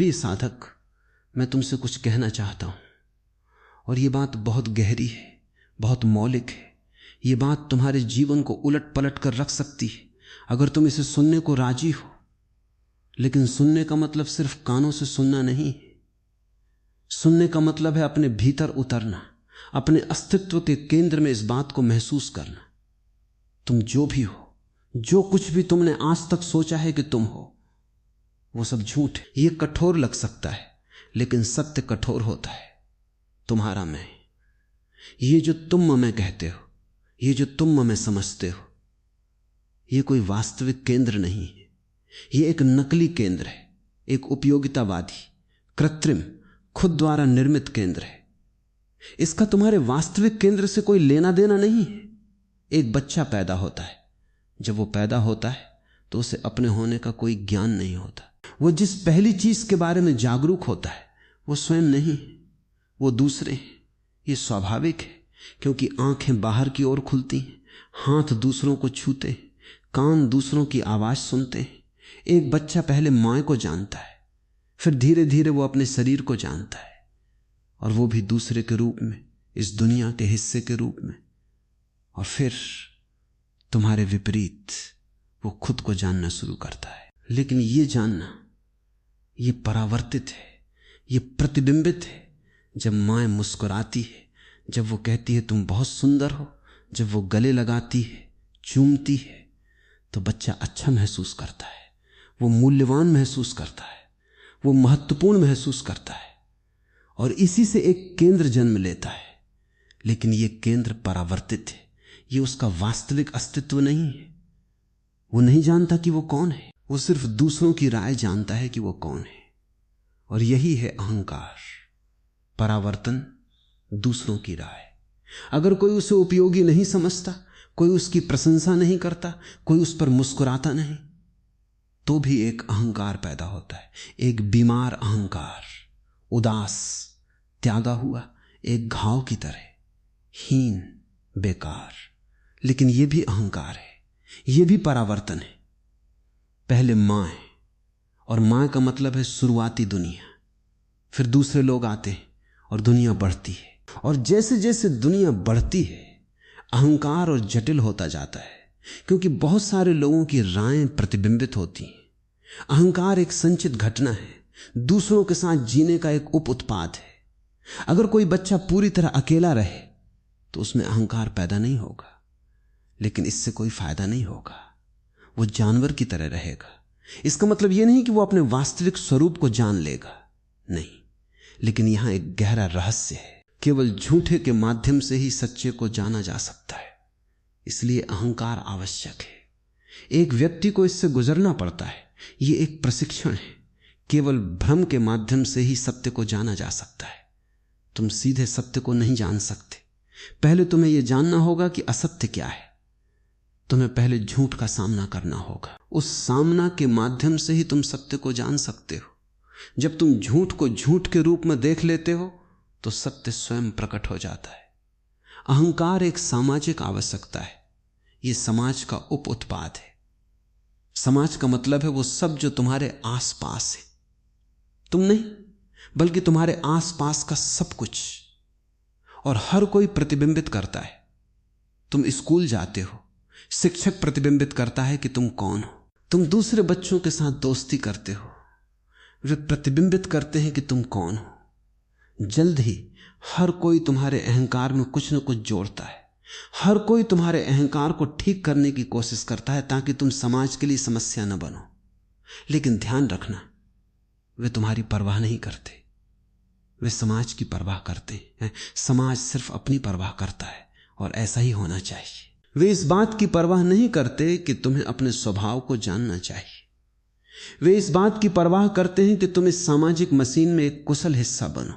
प्रिय साधक, मैं तुमसे कुछ कहना चाहता हूं, और ये बात बहुत गहरी है, बहुत मौलिक है। ये बात तुम्हारे जीवन को उलट पलट कर रख सकती है अगर तुम इसे सुनने को राजी हो। लेकिन सुनने का मतलब सिर्फ कानों से सुनना नहीं है। सुनने का मतलब है अपने भीतर उतरना, अपने अस्तित्व के केंद्र में इस बात को महसूस करना। तुम जो भी हो, जो कुछ भी तुमने आज तक सोचा है कि तुम हो, वो सब झूठ है। ये कठोर लग सकता है, लेकिन सत्य कठोर होता है। तुम्हारा मैं, ये जो तुम मैं कहते हो, ये जो तुम मैं समझते हो, ये कोई वास्तविक केंद्र नहीं है। ये एक नकली केंद्र है, एक उपयोगितावादी, कृत्रिम, खुद द्वारा निर्मित केंद्र है। इसका तुम्हारे वास्तविक केंद्र से कोई लेना देना नहीं है। एक बच्चा पैदा होता है, जब वो पैदा होता है तो उसे अपने होने का कोई ज्ञान नहीं होता। वो जिस पहली चीज के बारे में जागरूक होता है वो स्वयं नहीं, वो दूसरे हैं। ये स्वाभाविक है, क्योंकि आंखें बाहर की ओर खुलती हैं, हाथ दूसरों को छूते हैं, कान दूसरों की आवाज सुनते हैं। एक बच्चा पहले मां को जानता है, फिर धीरे धीरे वो अपने शरीर को जानता है, और वो भी दूसरे के रूप में, इस दुनिया के हिस्से के रूप में। और फिर तुम्हारे विपरीत वो खुद को जानना शुरू करता है। लेकिन ये जानना, ये परावर्तित है, ये प्रतिबिंबित है। जब मां मुस्कुराती है, जब वो कहती है तुम बहुत सुंदर हो, जब वो गले लगाती है, चूमती है, तो बच्चा अच्छा महसूस करता है, वो मूल्यवान महसूस करता है, वो महत्वपूर्ण महसूस करता है, और इसी से एक केंद्र जन्म लेता है। लेकिन ये केंद्र परावर्तित है, ये उसका वास्तविक अस्तित्व नहीं है। वो नहीं जानता कि वो कौन है, वो सिर्फ दूसरों की राय जानता है कि वो कौन है। और यही है अहंकार, परावर्तन, दूसरों की राय। अगर कोई उसे उपयोगी नहीं समझता, कोई उसकी प्रशंसा नहीं करता, कोई उस पर मुस्कुराता नहीं, तो भी एक अहंकार पैदा होता है, एक बीमार अहंकार, उदास, त्यागा हुआ, एक घाव की तरह, हीन, बेकार। लेकिन यह भी अहंकार है, यह भी परावर्तन है। पहले मां है, और मां का मतलब है शुरुआती दुनिया। फिर दूसरे लोग आते हैं और दुनिया बढ़ती है, और जैसे जैसे दुनिया बढ़ती है अहंकार और जटिल होता जाता है, क्योंकि बहुत सारे लोगों की रायें प्रतिबिंबित होती हैं। अहंकार एक संचित घटना है, दूसरों के साथ जीने का एक उप उत्पाद है। अगर कोई बच्चा पूरी तरह अकेला रहे तो उसमें अहंकार पैदा नहीं होगा, लेकिन इससे कोई फायदा नहीं होगा, वो जानवर की तरह रहेगा। इसका मतलब यह नहीं कि वो अपने वास्तविक स्वरूप को जान लेगा, नहीं, लेकिन यहां एक गहरा रहस्य है। केवल झूठे के माध्यम से ही सच्चे को जाना जा सकता है, इसलिए अहंकार आवश्यक है। एक व्यक्ति को इससे गुजरना पड़ता है, यह एक प्रशिक्षण है। केवल भ्रम के माध्यम से ही सत्य को जाना जा सकता है। तुम सीधे सत्य को नहीं जान सकते, पहले तुम्हें यह जानना होगा कि असत्य क्या है। तुम्हें पहले झूठ का सामना करना होगा, उस सामना के माध्यम से ही तुम सत्य को जान सकते हो। जब तुम झूठ को झूठ के रूप में देख लेते हो तो सत्य स्वयं प्रकट हो जाता है। अहंकार एक सामाजिक आवश्यकता है, यह समाज का उप उत्पाद है। समाज का मतलब है वो सब जो तुम्हारे आसपास है, तुम नहीं बल्कि तुम्हारे आसपास का सब कुछ, और हर कोई प्रतिबिंबित करता है। तुम स्कूल जाते हो, शिक्षक प्रतिबिंबित करता है कि तुम कौन हो। तुम दूसरे बच्चों के साथ दोस्ती करते हो, वे प्रतिबिंबित करते हैं कि तुम कौन हो। जल्द ही हर कोई तुम्हारे अहंकार में कुछ न कुछ जोड़ता है। हर कोई तुम्हारे अहंकार को ठीक करने की कोशिश करता है ताकि तुम समाज के लिए समस्या न बनो। लेकिन ध्यान रखना, वे तुम्हारी परवाह नहीं करते, वे समाज की परवाह करते हैं। समाज सिर्फ अपनी परवाह करता है, और ऐसा ही होना चाहिए। वे इस बात की परवाह नहीं करते कि तुम्हें अपने स्वभाव को जानना चाहिए। वे इस बात की परवाह करते हैं कि तुम इस सामाजिक मशीन में एक कुशल हिस्सा बनो,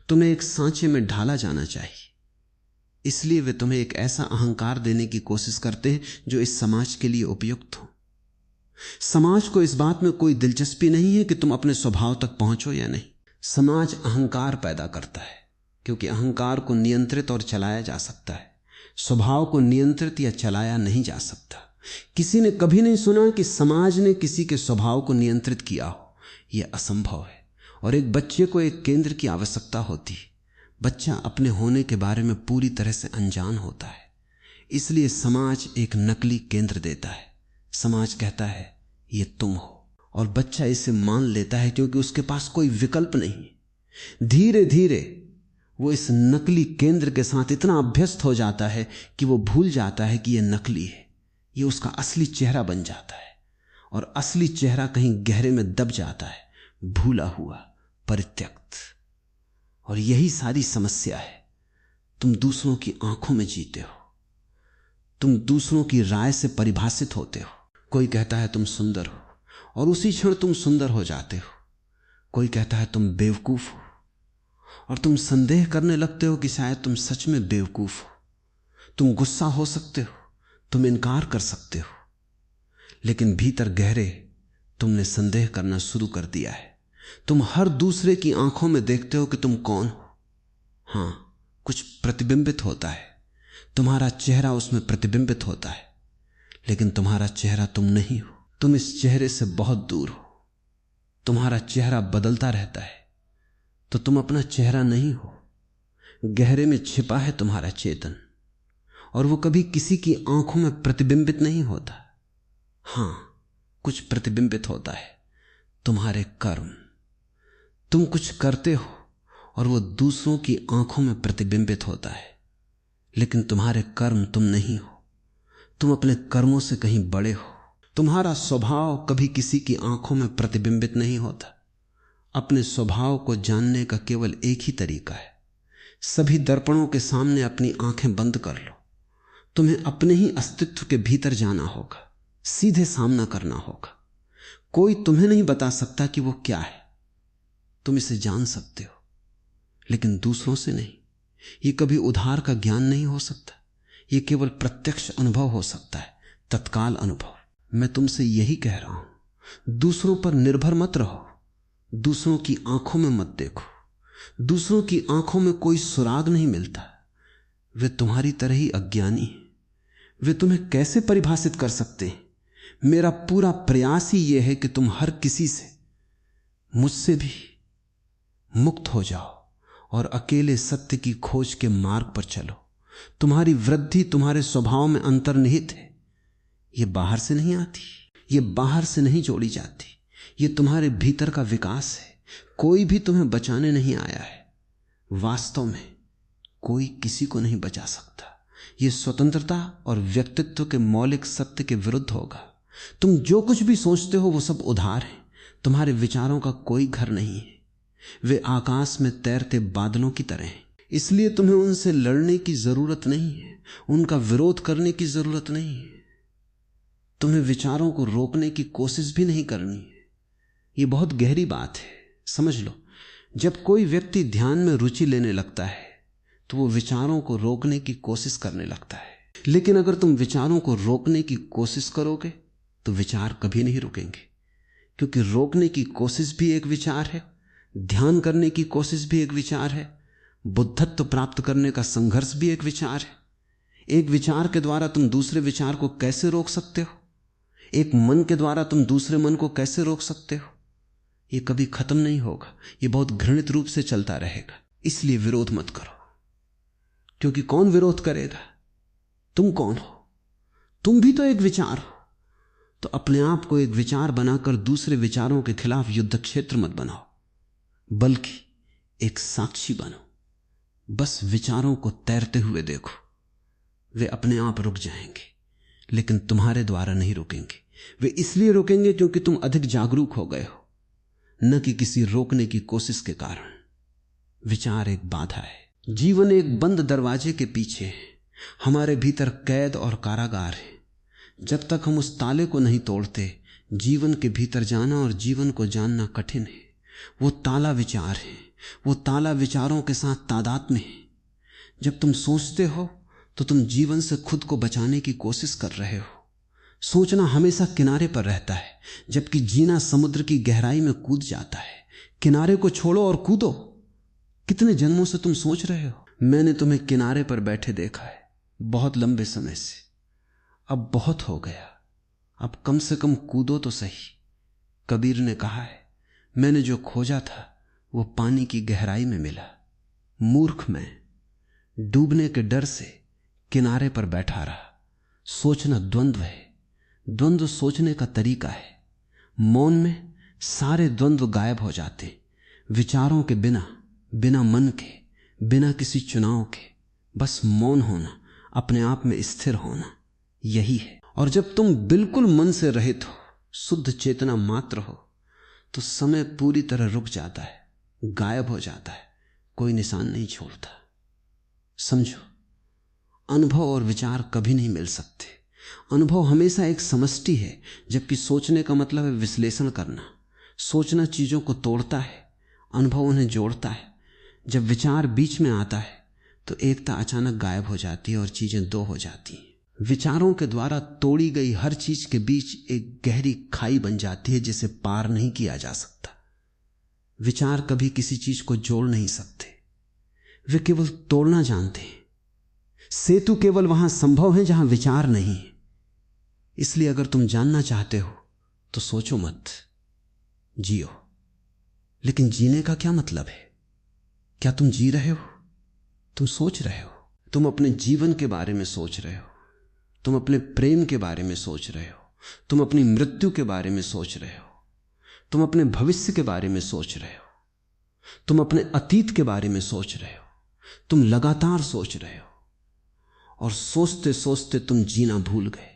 तुम्हें एक सांचे में ढाला जाना चाहिए। इसलिए वे तुम्हें एक ऐसा अहंकार देने की कोशिश करते हैं जो इस समाज के लिए उपयुक्त हो। समाज को इस बात में कोई दिलचस्पी नहीं है कि तुम अपने स्वभाव तक पहुंचो या नहीं। समाज अहंकार पैदा करता है, क्योंकि अहंकार को नियंत्रित और चलाया जा सकता है, स्वभाव को नियंत्रित या चलाया नहीं जा सकता। किसी ने कभी नहीं सुना कि समाज ने किसी के स्वभाव को नियंत्रित किया हो यह असंभव है। और एक बच्चे को एक केंद्र की आवश्यकता होती है। बच्चा अपने होने के बारे में पूरी तरह से अनजान होता है, इसलिए समाज एक नकली केंद्र देता है। समाज कहता है ये तुम हो, और बच्चा इसे मान लेता है क्योंकि उसके पास कोई विकल्प नहीं। धीरे धीरे वो इस नकली केंद्र के साथ इतना अभ्यस्त हो जाता है कि वो भूल जाता है कि ये नकली है। ये उसका असली चेहरा बन जाता है, और असली चेहरा कहीं गहरे में दब जाता है, भूला हुआ, परित्यक्त। और यही सारी समस्या है। तुम दूसरों की आंखों में जीते हो, तुम दूसरों की राय से परिभाषित होते हो। कोई कहता है तुम सुंदर हो, और उसी क्षण तुम सुंदर हो जाते हो। कोई कहता है तुम बेवकूफ हो, और तुम संदेह करने लगते हो कि शायद तुम सच में बेवकूफ हो। तुम गुस्सा हो सकते हो, तुम इनकार कर सकते हो, लेकिन भीतर गहरे तुमने संदेह करना शुरू कर दिया है। तुम हर दूसरे की आंखों में देखते हो कि तुम कौन हो। हां, कुछ प्रतिबिंबित होता है, तुम्हारा चेहरा उसमें प्रतिबिंबित होता है, लेकिन तुम्हारा चेहरा तुम नहीं हो। तुम इस चेहरे से बहुत दूर हो। तुम्हारा चेहरा बदलता रहता है, तो तुम अपना चेहरा नहीं हो। गहरे में छिपा है तुम्हारा चेतन, और वो कभी किसी की आंखों में प्रतिबिंबित नहीं होता। हां, कुछ प्रतिबिंबित होता है, तुम्हारे कर्म। तुम कुछ करते हो और वो दूसरों की आंखों में प्रतिबिंबित होता है, लेकिन तुम्हारे कर्म तुम नहीं हो। तुम अपने कर्मों से कहीं बड़े हो। तुम्हारा स्वभाव कभी किसी की आंखों में प्रतिबिंबित नहीं होता। अपने स्वभाव को जानने का केवल एक ही तरीका है, सभी दर्पणों के सामने अपनी आंखें बंद कर लो। तुम्हें अपने ही अस्तित्व के भीतर जाना होगा, सीधे सामना करना होगा। कोई तुम्हें नहीं बता सकता कि वो क्या है। तुम इसे जान सकते हो, लेकिन दूसरों से नहीं। ये कभी उधार का ज्ञान नहीं हो सकता, ये केवल प्रत्यक्ष अनुभव हो सकता है, तत्काल अनुभव। मैं तुमसे यही कह रहा हूं, दूसरों पर निर्भर मत रहो, दूसरों की आंखों में मत देखो। दूसरों की आंखों में कोई सुराग नहीं मिलता। वे तुम्हारी तरह ही अज्ञानी हैं। वे तुम्हें कैसे परिभाषित कर सकते हैं? मेरा पूरा प्रयास ही यह है कि तुम हर किसी से, मुझसे भी मुक्त हो जाओ और अकेले सत्य की खोज के मार्ग पर चलो। तुम्हारी वृद्धि तुम्हारे स्वभाव में अंतर्निहित है। यह बाहर से नहीं आती, यह बाहर से नहीं जोड़ी जाती, यह तुम्हारे भीतर का विकास है। कोई भी तुम्हें बचाने नहीं आया है। वास्तव में कोई किसी को नहीं बचा सकता। यह स्वतंत्रता और व्यक्तित्व के मौलिक सत्य के विरुद्ध होगा। तुम जो कुछ भी सोचते हो वो सब उधार है। तुम्हारे विचारों का कोई घर नहीं है। वे आकाश में तैरते बादलों की तरह हैं। इसलिए तुम्हें उनसे लड़ने की जरूरत नहीं है, उनका विरोध करने की जरूरत नहीं है। तुम्हें विचारों को रोकने की कोशिश भी नहीं करनी है। यह बहुत गहरी बात है, समझ लो। जब कोई व्यक्ति ध्यान में रुचि लेने लगता है तो वो विचारों को रोकने की कोशिश करने लगता है। लेकिन अगर तुम विचारों को रोकने की कोशिश करोगे तो विचार कभी नहीं रुकेंगे, क्योंकि रोकने की कोशिश भी एक विचार है, ध्यान करने की कोशिश भी एक विचार है, बुद्धत्व प्राप्त करने का संघर्ष भी एक विचार है। एक विचार के द्वारा तुम दूसरे विचार को कैसे रोक सकते हो? एक मन के द्वारा तुम दूसरे मन को कैसे रोक सकते हो? यह कभी खत्म नहीं होगा, यह बहुत घृणित रूप से चलता रहेगा। इसलिए विरोध मत करो, क्योंकि कौन विरोध करेगा? तुम कौन हो? तुम भी तो एक विचार हो। तो अपने आप को एक विचार बनाकर दूसरे विचारों के खिलाफ युद्ध क्षेत्र मत बनाओ, बल्कि एक साक्षी बनो। बस विचारों को तैरते हुए देखो। वे अपने आप रुक जाएंगे, लेकिन तुम्हारे द्वारा नहीं रुकेंगे। वे इसलिए रुकेंगे क्योंकि तुम अधिक जागरूक हो गए हो, न कि किसी रोकने की कोशिश के कारण। विचार एक बाधा है। जीवन एक बंद दरवाजे के पीछे है। हमारे भीतर कैद और कारागार है। जब तक हम उस ताले को नहीं तोड़ते, जीवन के भीतर जाना और जीवन को जानना कठिन है। वो ताला विचार है, वो ताला विचारों के साथ तादाद में है। जब तुम सोचते हो तो तुम जीवन से खुद को बचाने की कोशिश कर रहे हो। सोचना हमेशा किनारे पर रहता है, जबकि जीना समुद्र की गहराई में कूद जाता है। किनारे को छोड़ो और कूदो। कितने जन्मों से तुम सोच रहे हो? मैंने तुम्हें किनारे पर बैठे देखा है, बहुत लंबे समय से। अब बहुत हो गया, अब कम से कम कूदो तो सही। कबीर ने कहा है, मैंने जो खोजा था वो पानी की गहराई में मिला। मूर्ख मैं डूबने के डर से किनारे पर बैठा रहा। सोचना द्वंद्व है, द्वंद्व सोचने का तरीका है। मौन में सारे द्वंद्व गायब हो जाते। विचारों के बिना, बिना मन के, बिना किसी चुनाव के, बस मौन होना, अपने आप में स्थिर होना, यही है। और जब तुम बिल्कुल मन से रहित हो, शुद्ध चेतना मात्र हो, तो समय पूरी तरह रुक जाता है, गायब हो जाता है, कोई निशान नहीं छोड़ता। समझो, अनुभव और विचार कभी नहीं मिल सकते। अनुभव हमेशा एक समष्टि है, जबकि सोचने का मतलब है विश्लेषण करना। सोचना चीजों को तोड़ता है, अनुभव उन्हें जोड़ता है। जब विचार बीच में आता है तो एकता अचानक गायब हो जाती है और चीजें दो हो जाती हैं। विचारों के द्वारा तोड़ी गई हर चीज के बीच एक गहरी खाई बन जाती है जिसे पार नहीं किया जा सकता। विचार कभी किसी चीज को जोड़ नहीं सकते, वे केवल तोड़ना जानते हैं। सेतु केवल वहां संभव है जहां विचार नहीं है। इसलिए अगर तुम जानना चाहते हो तो सोचो मत, जियो। लेकिन जीने का क्या मतलब है? क्या तुम जी रहे हो? तुम सोच रहे हो। तुम अपने जीवन के बारे में सोच रहे हो, तुम अपने प्रेम के बारे में सोच रहे हो, तुम अपनी मृत्यु के बारे में सोच रहे हो, तुम अपने भविष्य के बारे में सोच रहे हो, तुम अपने अतीत के बारे में सोच रहे हो। तुम लगातार सोच रहे हो और सोचते सोचते तुम जीना भूल गए।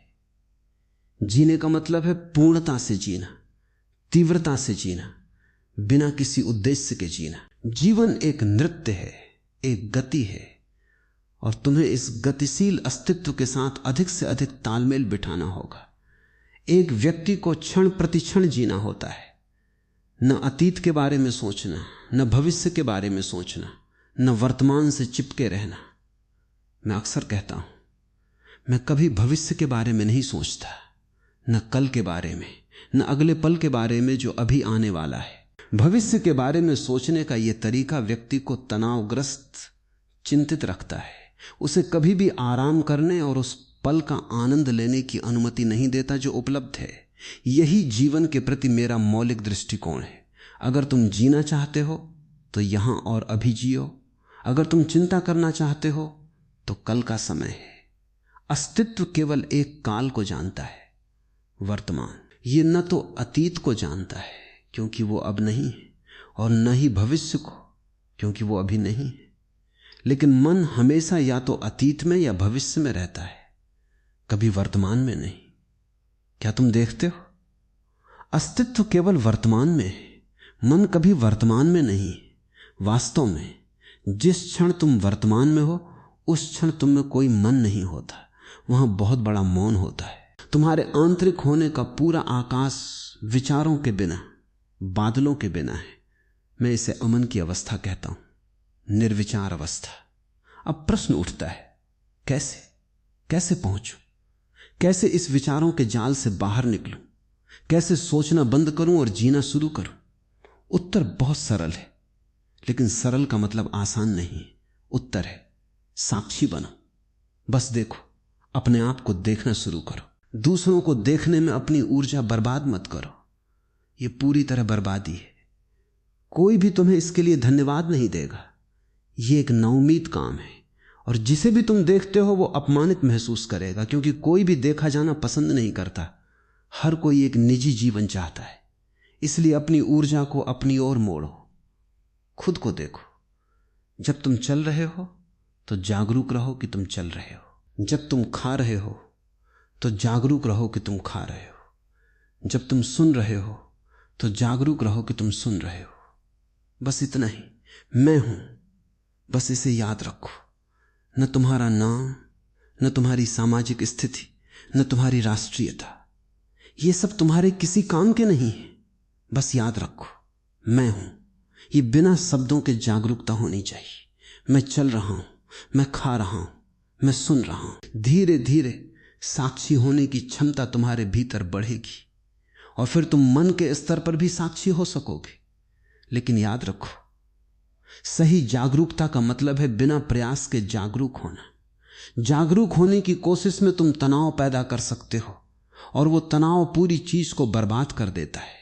जीने का मतलब है पूर्णता से जीना, तीव्रता से जीना, बिना किसी उद्देश्य के जीना। जीवन एक नृत्य है, एक गति है, और तुम्हें इस गतिशील अस्तित्व के साथ अधिक से अधिक तालमेल बिठाना होगा। एक व्यक्ति को क्षण प्रतिक्षण जीना होता है। न अतीत के बारे में सोचना, न भविष्य के बारे में सोचना, न वर्तमान से चिपके रहना। मैं अक्सर कहता हूं, मैं कभी भविष्य के बारे में नहीं सोचता, न कल के बारे में, न अगले पल के बारे में जो अभी आने वाला है। भविष्य के बारे में सोचने का यह तरीका व्यक्ति को तनावग्रस्त, चिंतित रखता है। उसे कभी भी आराम करने और उस पल का आनंद लेने की अनुमति नहीं देता जो उपलब्ध है। यही जीवन के प्रति मेरा मौलिक दृष्टिकोण है। अगर तुम जीना चाहते हो तो यहां और अभी जियो। अगर तुम चिंता करना चाहते हो तो कल का समय है। अस्तित्व केवल एक काल को जानता है, वर्तमान। ये न तो अतीत को जानता है क्योंकि वो अब नहीं है, और न ही भविष्य को क्योंकि वो अभी नहीं है। लेकिन मन हमेशा या तो अतीत में या भविष्य में रहता है, कभी वर्तमान में नहीं। क्या तुम देखते हो? अस्तित्व केवल वर्तमान में है, मन कभी वर्तमान में नहीं। वास्तव में जिस क्षण तुम वर्तमान में हो उस क्षण तुम में कोई मन नहीं होता, वहां बहुत बड़ा मौन होता है। तुम्हारे आंतरिक होने का पूरा आकाश विचारों के बिना, बादलों के बिना है। मैं इसे अमन की अवस्था कहता हूं, निर्विचार अवस्था। अब प्रश्न उठता है, कैसे पहुंचूं? कैसे इस विचारों के जाल से बाहर निकलूं? कैसे सोचना बंद करूं और जीना शुरू करूं? उत्तर बहुत सरल है, लेकिन सरल का मतलब आसान नहीं। उत्तर है साक्षी बनो। बस देखो, अपने आप को देखना शुरू करो। दूसरों को देखने में अपनी ऊर्जा बर्बाद मत करो, यह पूरी तरह बर्बादी है। कोई भी तुम्हें इसके लिए धन्यवाद नहीं देगा। यह एक नाउम्मीद काम है, और जिसे भी तुम देखते हो वो अपमानित महसूस करेगा, क्योंकि कोई भी देखा जाना पसंद नहीं करता। हर कोई एक निजी जीवन चाहता है। इसलिए अपनी ऊर्जा को अपनी ओर मोड़ो, खुद को देखो। जब तुम चल रहे हो तो जागरूक रहो कि तुम चल रहे हो। जब तुम खा रहे हो तो जागरूक रहो कि तुम खा रहे हो। जब तुम सुन रहे हो तो जागरूक रहो कि तुम सुन रहे हो। बस इतना ही, मैं हूं, बस इसे याद रखो। न तुम्हारा नाम, न तुम्हारी सामाजिक स्थिति, न तुम्हारी राष्ट्रीयता, ये सब तुम्हारे किसी काम के नहीं है। बस याद रखो, मैं हूं। ये बिना शब्दों के जागरूकता होनी चाहिए। मैं चल रहा हूं, मैं खा रहा हूं, मैं सुन रहा हूं। धीरे धीरे साक्षी होने की क्षमता तुम्हारे भीतर बढ़ेगी, और फिर तुम मन के स्तर पर भी साक्षी हो सकोगे। लेकिन याद रखो, सही जागरूकता का मतलब है बिना प्रयास के जागरूक होना। जागरूक होने की कोशिश में तुम तनाव पैदा कर सकते हो, और वो तनाव पूरी चीज को बर्बाद कर देता है।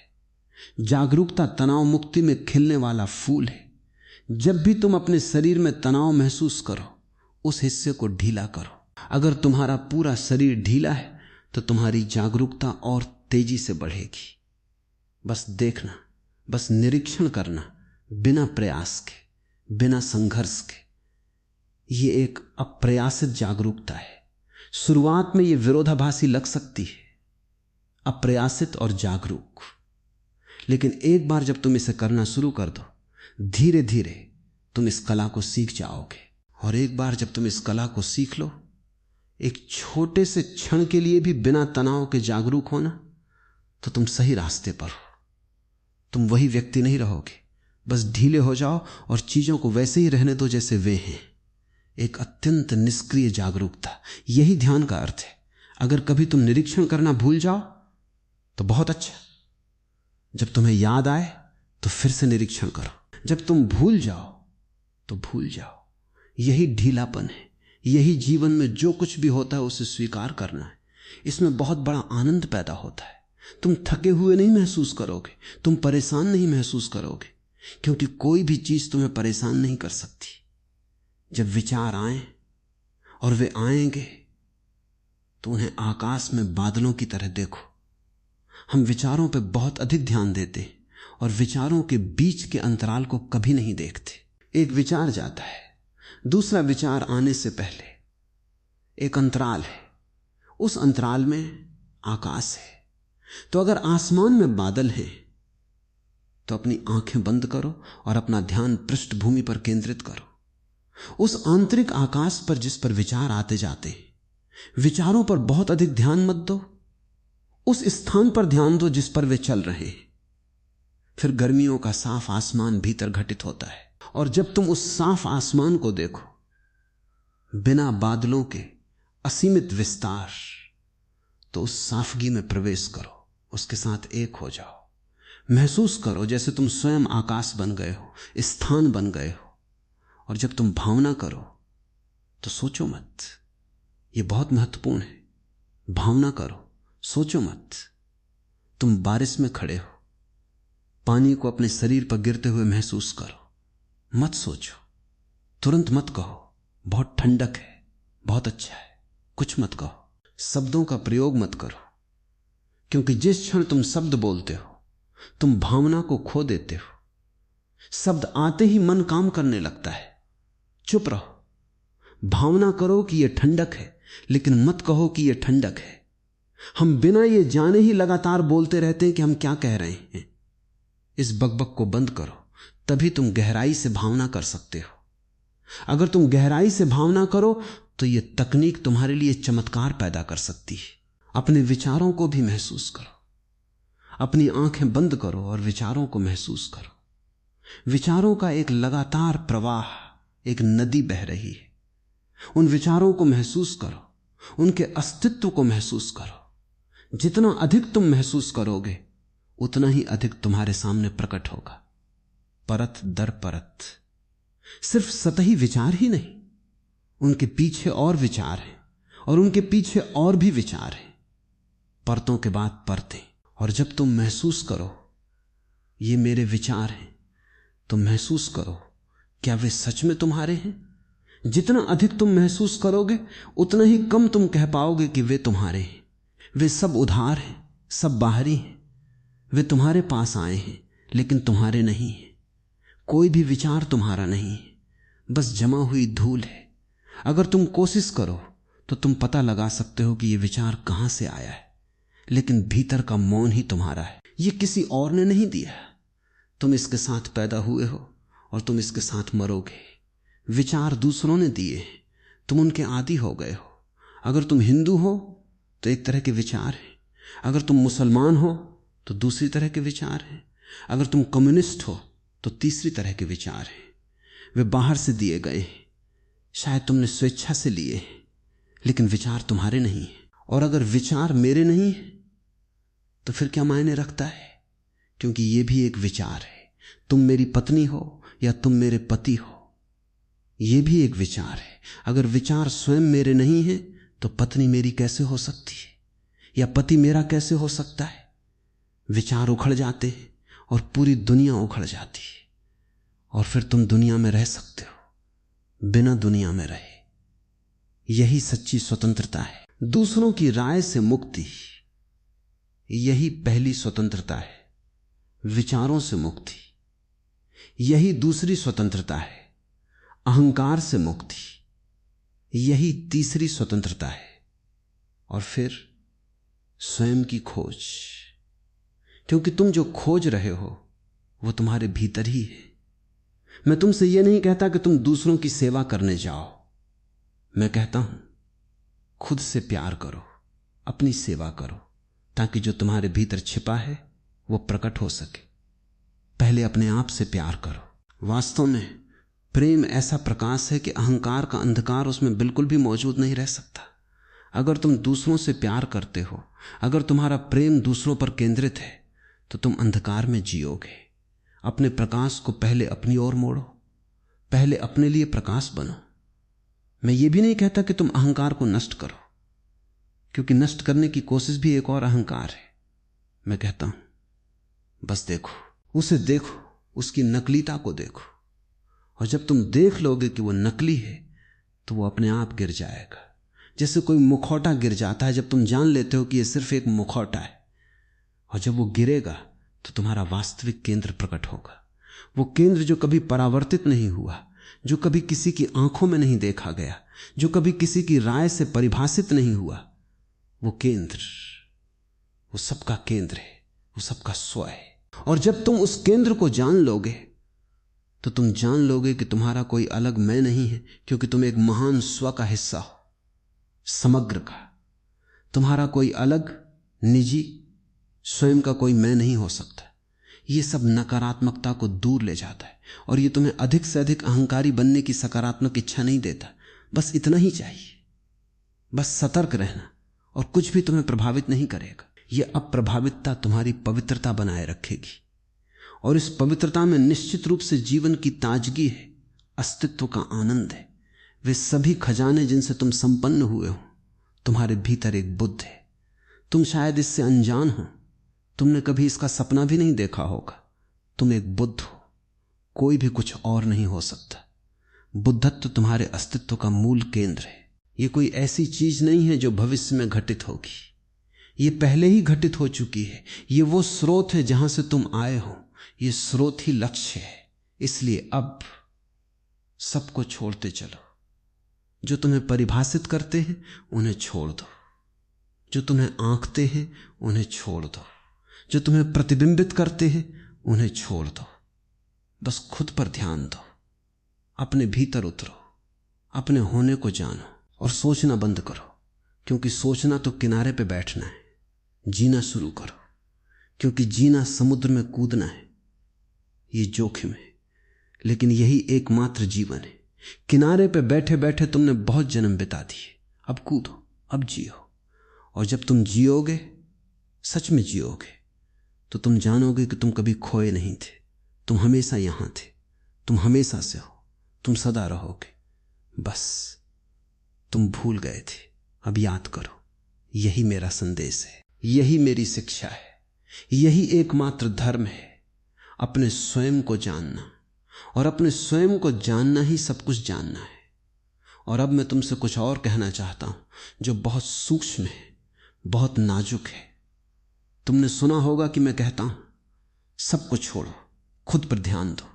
जागरूकता तनाव मुक्ति में खिलने वाला फूल है। जब भी तुम अपने शरीर में तनाव महसूस करो, उस हिस्से को ढीला करो। अगर तुम्हारा पूरा शरीर ढीला है तो तुम्हारी जागरूकता और तेजी से बढ़ेगी। बस देखना, बस निरीक्षण करना, बिना प्रयास के, बिना संघर्ष के। ये एक अप्रयासित जागरूकता है। शुरुआत में ये विरोधाभासी लग सकती है, अप्रयासित और जागरूक, लेकिन एक बार जब तुम इसे करना शुरू कर दो, धीरे धीरे तुम इस कला को सीख जाओगे। और एक बार जब तुम इस कला को सीख लो, एक छोटे से क्षण के लिए भी बिना तनाव के जागरूक होना, तो तुम सही रास्ते पर हो। तुम वही व्यक्ति नहीं रहोगे। बस ढीले हो जाओ और चीजों को वैसे ही रहने दो जैसे वे हैं। एक अत्यंत निष्क्रिय जागरूकता, यही ध्यान का अर्थ है। अगर कभी तुम निरीक्षण करना भूल जाओ तो बहुत अच्छा, जब तुम्हें याद आए तो फिर से निरीक्षण करो। जब तुम भूल जाओ तो भूल जाओ। यही ढीलापन है। यही जीवन में जो कुछ भी होता है उसे स्वीकार करना है। इसमें बहुत बड़ा आनंद पैदा होता है। तुम थके हुए नहीं महसूस करोगे, तुम परेशान नहीं महसूस करोगे, क्योंकि कोई भी चीज तुम्हें परेशान नहीं कर सकती। जब विचार आए, और वे आएंगे, तो उन्हें आकाश में बादलों की तरह देखो। हम विचारों पे बहुत अधिक ध्यान देते और विचारों के बीच के अंतराल को कभी नहीं देखते। एक विचार जाता है, दूसरा विचार आने से पहले एक अंतराल है। उस अंतराल में आकाश है। तो अगर आसमान में बादल हैं, तो अपनी आंखें बंद करो और अपना ध्यान पृष्ठभूमि पर केंद्रित करो। उस आंतरिक आकाश पर जिस पर विचार आते जाते हैं। विचारों पर बहुत अधिक ध्यान मत दो, उस स्थान पर ध्यान दो जिस पर वे चल रहे हैं। फिर गर्मियों का साफ आसमान भीतर घटित होता है, और जब तुम उस साफ आसमान को देखो, बिना बादलों के असीमित विस्तार, तो उस साफगी में प्रवेश करो, उसके साथ एक हो जाओ। महसूस करो जैसे तुम स्वयं आकाश बन गए हो, स्थान बन गए हो। और जब तुम भावना करो तो सोचो मत। यह बहुत महत्वपूर्ण है। भावना करो, सोचो मत। तुम बारिश में खड़े हो, पानी को अपने शरीर पर गिरते हुए महसूस करो। मत सोचो, तुरंत मत कहो बहुत ठंडक है, बहुत अच्छा है, कुछ मत कहो। शब्दों का प्रयोग मत करो, क्योंकि जिस क्षण तुम शब्द बोलते हो, तुम भावना को खो देते हो। शब्द आते ही मन काम करने लगता है। चुप रहो, भावना करो कि यह ठंडक है, लेकिन मत कहो कि यह ठंडक है। हम बिना ये जाने ही लगातार बोलते रहते हैं कि हम क्या कह रहे हैं। इस बकबक को बंद करो, तभी तुम गहराई से भावना कर सकते हो। अगर तुम गहराई से भावना करो तो यह तकनीक तुम्हारे लिए चमत्कार पैदा कर सकती है। अपने विचारों को भी महसूस करो। अपनी आंखें बंद करो और विचारों को महसूस करो। विचारों का एक लगातार प्रवाह, एक नदी बह रही है। उन विचारों को महसूस करो, उनके अस्तित्व को महसूस करो। जितना अधिक तुम महसूस करोगे, उतना ही अधिक तुम्हारे सामने प्रकट होगा, परत दर परत। सिर्फ सतही विचार ही नहीं, उनके पीछे और विचार हैं, और उनके पीछे और भी विचार हैं, परतों के बाद परतें। और जब तुम महसूस करो ये मेरे विचार हैं, तो महसूस करो क्या वे सच में तुम्हारे हैं। जितना अधिक तुम महसूस करोगे, उतना ही कम तुम कह पाओगे कि वे तुम्हारे हैं। वे सब उधार हैं, सब बाहरी हैं। वे तुम्हारे पास आए हैं, लेकिन तुम्हारे नहीं हैं। कोई भी विचार तुम्हारा नहीं है, बस जमा हुई धूल है। अगर तुम कोशिश करो तो तुम पता लगा सकते हो कि यह विचार कहां से आया है, लेकिन भीतर का मौन ही तुम्हारा है। यह किसी और ने नहीं दिया। तुम इसके साथ पैदा हुए हो और तुम इसके साथ मरोगे। विचार दूसरों ने दिए, तुम उनके आदी हो गए हो। अगर तुम हिंदू हो तो एक तरह के विचार हैं, अगर तुम मुसलमान हो तो दूसरी तरह के विचार हैं, अगर तुम कम्युनिस्ट हो तो तीसरी तरह के विचार हैं। वे बाहर से दिए गए, शायद तुमने स्वेच्छा से लिए, लेकिन विचार तुम्हारे नहीं हैं। और अगर विचार मेरे नहीं है तो फिर क्या मायने रखता है, क्योंकि यह भी एक विचार है। तुम मेरी पत्नी हो या तुम मेरे पति हो, यह भी एक विचार है। अगर विचार स्वयं मेरे नहीं है तो पत्नी मेरी कैसे हो सकती है, या पति मेरा कैसे हो सकता है। विचार उखड़ जाते हैं और पूरी दुनिया उखड़ जाती है, और फिर तुम दुनिया में रह सकते हो बिना दुनिया में रहे। यही सच्ची स्वतंत्रता है। दूसरों की राय से मुक्ति, यही पहली स्वतंत्रता है। विचारों से मुक्ति, यही दूसरी स्वतंत्रता है। अहंकार से मुक्ति, यही तीसरी स्वतंत्रता है। और फिर स्वयं की खोज, क्योंकि तुम जो खोज रहे हो वो तुम्हारे भीतर ही है। मैं तुमसे यह नहीं कहता कि तुम दूसरों की सेवा करने जाओ, मैं कहता हूं खुद से प्यार करो, अपनी सेवा करो, ताकि जो तुम्हारे भीतर छिपा है वो प्रकट हो सके। पहले अपने आप से प्यार करो। वास्तव में प्रेम ऐसा प्रकाश है कि अहंकार का अंधकार उसमें बिल्कुल भी मौजूद नहीं रह सकता। अगर तुम दूसरों से प्यार करते हो, अगर तुम्हारा प्रेम दूसरों पर केंद्रित है, तो तुम अंधकार में जियोगे। अपने प्रकाश को पहले अपनी ओर मोड़ो, पहले अपने लिए प्रकाश बनो। मैं ये भी नहीं कहता कि तुम अहंकार को नष्ट करो, क्योंकि नष्ट करने की कोशिश भी एक और अहंकार है। मैं कहता हूं बस देखो, उसे देखो, उसकी नकलीता को देखो, और जब तुम देख लोगे कि वो नकली है तो वो अपने आप गिर जाएगा। जैसे कोई मुखौटा गिर जाता है, जब तुम जान लेते हो कि ये सिर्फ एक मुखौटा है, और जब वो गिरेगा तो तुम्हारा वास्तविक केंद्र प्रकट होगा। वो केंद्र जो कभी परावर्तित नहीं हुआ, जो कभी किसी की आंखों में नहीं देखा गया, जो कभी किसी की राय से परिभाषित नहीं हुआ, वो केंद्र, वो सबका केंद्र है, वो सबका स्व है। और जब तुम उस केंद्र को जान लोगे तो तुम जान लोगे कि तुम्हारा कोई अलग मैं नहीं है, क्योंकि तुम एक महान स्व का हिस्सा हो, समग्र का। तुम्हारा कोई अलग निजी स्वयं का कोई मैं नहीं हो सकता। ये सब नकारात्मकता को दूर ले जाता है, और ये तुम्हें अधिक से अधिक अहंकारी बनने की सकारात्मक इच्छा नहीं देता। बस इतना ही चाहिए, बस सतर्क रहना, और कुछ भी तुम्हें प्रभावित नहीं करेगा। यह अप्रभावितता तुम्हारी पवित्रता बनाए रखेगी, और इस पवित्रता में निश्चित रूप से जीवन की ताजगी है, अस्तित्व का आनंद है। वे सभी खजाने जिनसे तुम संपन्न हुए हो, तुम्हारे भीतर एक बुद्ध है। तुम शायद इससे अनजान हो, तुमने कभी इसका सपना भी नहीं देखा होगा। तुम एक बुद्ध हो, कोई भी कुछ और नहीं हो सकता। बुद्धत्व तुम्हारे अस्तित्व का मूल केंद्र है। यह कोई ऐसी चीज नहीं है जो भविष्य में घटित होगी, यह पहले ही घटित हो चुकी है। यह वो स्रोत है जहां से तुम आए हो, यह स्रोत ही लक्ष्य है। इसलिए अब सबको छोड़ते चलो। जो तुम्हें परिभाषित करते हैं उन्हें छोड़ दो, जो तुम्हें आंकते हैं उन्हें छोड़ दो, जो तुम्हें प्रतिबिंबित करते हैं उन्हें छोड़ दो। बस खुद पर ध्यान दो, अपने भीतर उतरो, अपने होने को जानो, और सोचना बंद करो, क्योंकि सोचना तो किनारे पे बैठना है। जीना शुरू करो, क्योंकि जीना समुद्र में कूदना है। ये जोखिम है, लेकिन यही एकमात्र जीवन है। किनारे पे बैठे बैठे तुमने बहुत जन्म बिता दिए, अब कूदो, अब जियो। और जब तुम जियोगे, सच में जियोगे, तो तुम जानोगे कि तुम कभी खोए नहीं थे। तुम हमेशा यहां थे, तुम हमेशा से हो, तुम सदा रहोगे। बस तुम भूल गए थे, अब याद करो। यही मेरा संदेश है, यही मेरी शिक्षा है, यही एकमात्र धर्म है, अपने स्वयं को जानना। और अपने स्वयं को जानना ही सब कुछ जानना है। और अब मैं तुमसे कुछ और कहना चाहता हूं, जो बहुत सूक्ष्म है, बहुत नाजुक है। तुमने सुना होगा कि मैं कहता हूं सब कुछ छोड़ो, खुद पर ध्यान दो।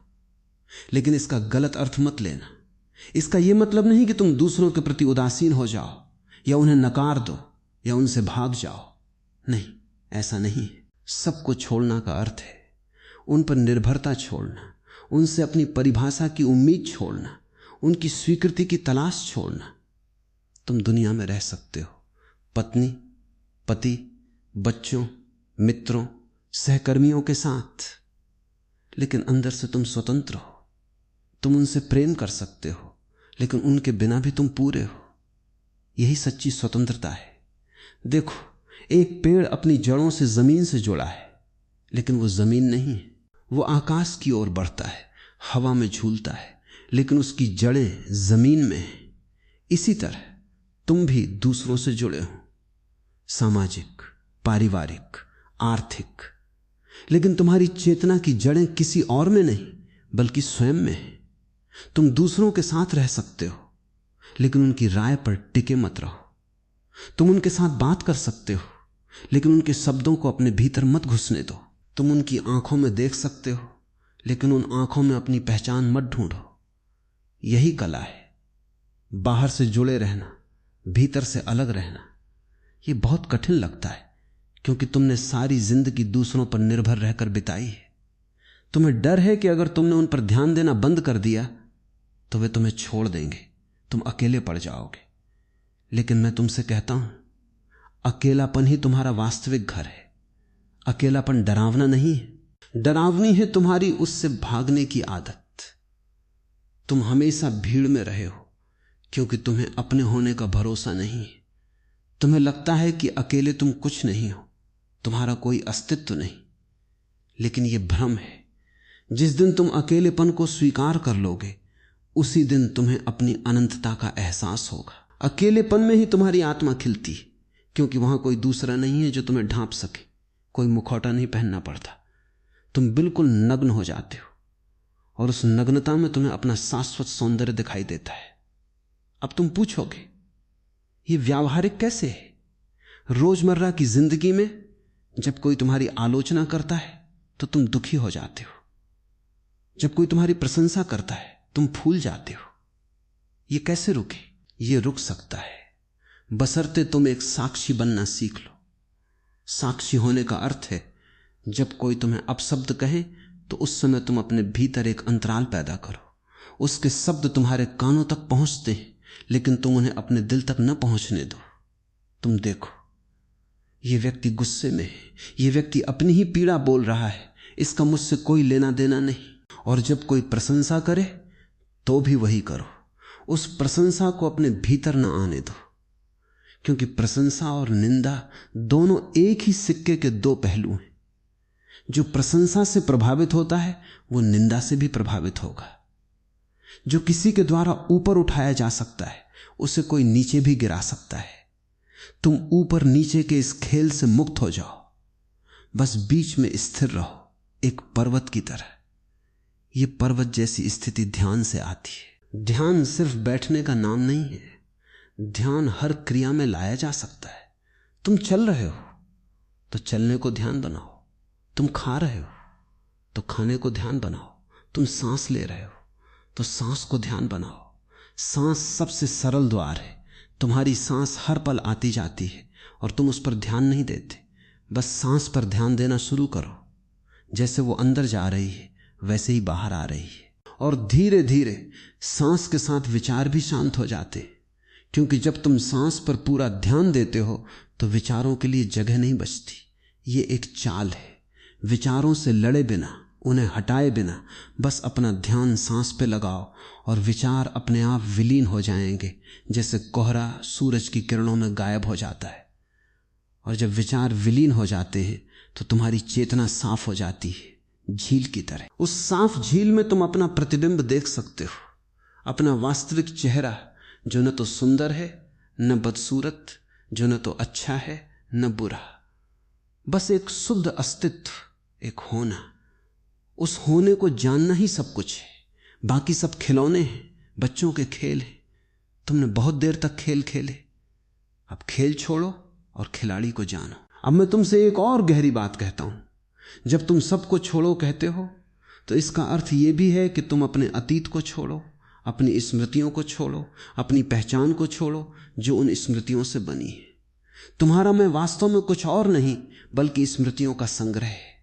लेकिन इसका गलत अर्थ मत लेना। इसका यह मतलब नहीं कि तुम दूसरों के प्रति उदासीन हो जाओ, या उन्हें नकार दो, या उनसे भाग जाओ। नहीं, ऐसा नहीं है। सबको छोड़ना का अर्थ है उन पर निर्भरता छोड़ना, उनसे अपनी परिभाषा की उम्मीद छोड़ना, उनकी स्वीकृति की तलाश छोड़ना। तुम दुनिया में रह सकते हो पत्नी, पति, बच्चों, मित्रों, सहकर्मियों के साथ, लेकिन अंदर से तुम स्वतंत्र हो। तुम उनसे प्रेम कर सकते हो, लेकिन उनके बिना भी तुम पूरे हो। यही सच्ची स्वतंत्रता है। देखो, एक पेड़ अपनी जड़ों से जमीन से जुड़ा है, लेकिन वो जमीन नहीं है। वो आकाश की ओर बढ़ता है, हवा में झूलता है, लेकिन उसकी जड़ें जमीन में हैं। इसी तरह तुम भी दूसरों से जुड़े हो, सामाजिक, पारिवारिक, आर्थिक, लेकिन तुम्हारी चेतना की जड़ें किसी और में नहीं बल्कि स्वयं में है। तुम दूसरों के साथ रह सकते हो, लेकिन उनकी राय पर टिके मत रहो। तुम उनके साथ बात कर सकते हो, लेकिन उनके शब्दों को अपने भीतर मत घुसने दो। तुम उनकी आंखों में देख सकते हो, लेकिन उन आंखों में अपनी पहचान मत ढूंढो। यही कला है, बाहर से जुड़े रहना, भीतर से अलग रहना। यह बहुत कठिन लगता है, क्योंकि तुमने सारी जिंदगी दूसरों पर निर्भर रहकर बिताई है। तुम्हें डर है कि अगर तुमने उन पर ध्यान देना बंद कर दिया तो वे तुम्हें छोड़ देंगे, तुम अकेले पड़ जाओगे। लेकिन मैं तुमसे कहता हूं, अकेलापन ही तुम्हारा वास्तविक घर है। अकेलापन डरावना नहीं है, डरावनी है तुम्हारी उससे भागने की आदत। तुम हमेशा भीड़ में रहे हो क्योंकि तुम्हें अपने होने का भरोसा नहीं है। तुम्हें लगता है कि अकेले तुम कुछ नहीं हो, तुम्हारा कोई अस्तित्व नहीं। लेकिन यह भ्रम है। जिस दिन तुम अकेलेपन को स्वीकार कर लोगे, उसी दिन तुम्हें अपनी अनंतता का एहसास होगा। अकेलेपन में ही तुम्हारी आत्मा खिलती है, क्योंकि वहां कोई दूसरा नहीं है जो तुम्हें ढांप सके। कोई मुखौटा नहीं पहनना पड़ता, तुम बिल्कुल नग्न हो जाते हो, और उस नग्नता में तुम्हें अपना शाश्वत सौंदर्य दिखाई देता है। अब तुम पूछोगे, यह व्यावहारिक कैसे है? रोजमर्रा की जिंदगी में जब कोई तुम्हारी आलोचना करता है तो तुम दुखी हो जाते हो, जब कोई तुम्हारी प्रशंसा करता है तुम फूल जाते हो। यह कैसे रुके? यह रुक सकता है बशर्ते तुम एक साक्षी बनना सीख लो। साक्षी होने का अर्थ है, जब कोई तुम्हें अपशब्द कहे तो उस समय तुम अपने भीतर एक अंतराल पैदा करो। उसके शब्द तुम्हारे कानों तक पहुंचते हैं, लेकिन तुम उन्हें अपने दिल तक न पहुंचने दो। तुम देखो, यह व्यक्ति गुस्से में है, यह व्यक्ति अपनी ही पीड़ा बोल रहा है, इसका मुझसे कोई लेना देना नहीं। और जब कोई प्रशंसा करे तो भी वही करो, उस प्रशंसा को अपने भीतर न आने दो, क्योंकि प्रशंसा और निंदा दोनों एक ही सिक्के के दो पहलू हैं। जो प्रशंसा से प्रभावित होता है वो निंदा से भी प्रभावित होगा। जो किसी के द्वारा ऊपर उठाया जा सकता है उसे कोई नीचे भी गिरा सकता है। तुम ऊपर नीचे के इस खेल से मुक्त हो जाओ, बस बीच में स्थिर रहो, एक पर्वत की तरह। यह पर्वत जैसी स्थिति ध्यान से आती है। ध्यान सिर्फ बैठने का नाम नहीं है, ध्यान हर क्रिया में लाया जा सकता है। तुम चल रहे हो तो चलने को ध्यान बनाओ, तुम खा रहे हो तो खाने को ध्यान बनाओ, तुम सांस ले रहे हो तो सांस को ध्यान बनाओ। सांस सबसे सरल द्वार है। तुम्हारी सांस हर पल आती जाती है और तुम उस पर ध्यान नहीं देते। बस सांस पर ध्यान देना शुरू करो। जैसे वो अंदर जा रही है वैसे ही बाहर आ रही है, और धीरे धीरे सांस के साथ विचार भी शांत हो जाते हैं, क्योंकि जब तुम सांस पर पूरा ध्यान देते हो तो विचारों के लिए जगह नहीं बचती। ये एक चाल है, विचारों से लड़े बिना, उन्हें हटाए बिना बस अपना ध्यान सांस पे लगाओ और विचार अपने आप विलीन हो जाएंगे, जैसे कोहरा सूरज की किरणों में गायब हो जाता है। और जब विचार विलीन हो जाते हैं तो तुम्हारी चेतना साफ हो जाती है, झील की तरह। उस साफ झील में तुम अपना प्रतिबिंब देख सकते हो, अपना वास्तविक चेहरा, जो न तो सुंदर है न बदसूरत, जो न तो अच्छा है न बुरा, बस एक शुद्ध अस्तित्व, एक होना। उस होने को जानना ही सब कुछ है, बाकी सब खिलौने हैं, बच्चों के खेल हैं। तुमने बहुत देर तक खेल खेले, अब खेल छोड़ो और खिलाड़ी को जानो। अब मैं तुमसे एक और गहरी बात कहता हूं। जब तुम सबको छोड़ो कहते हो तो इसका अर्थ यह भी है कि तुम अपने अतीत को छोड़ो, अपनी स्मृतियों को छोड़ो, अपनी पहचान को छोड़ो जो उन स्मृतियों से बनी है। तुम्हारा मैं वास्तव में कुछ और नहीं बल्कि स्मृतियों का संग्रह है।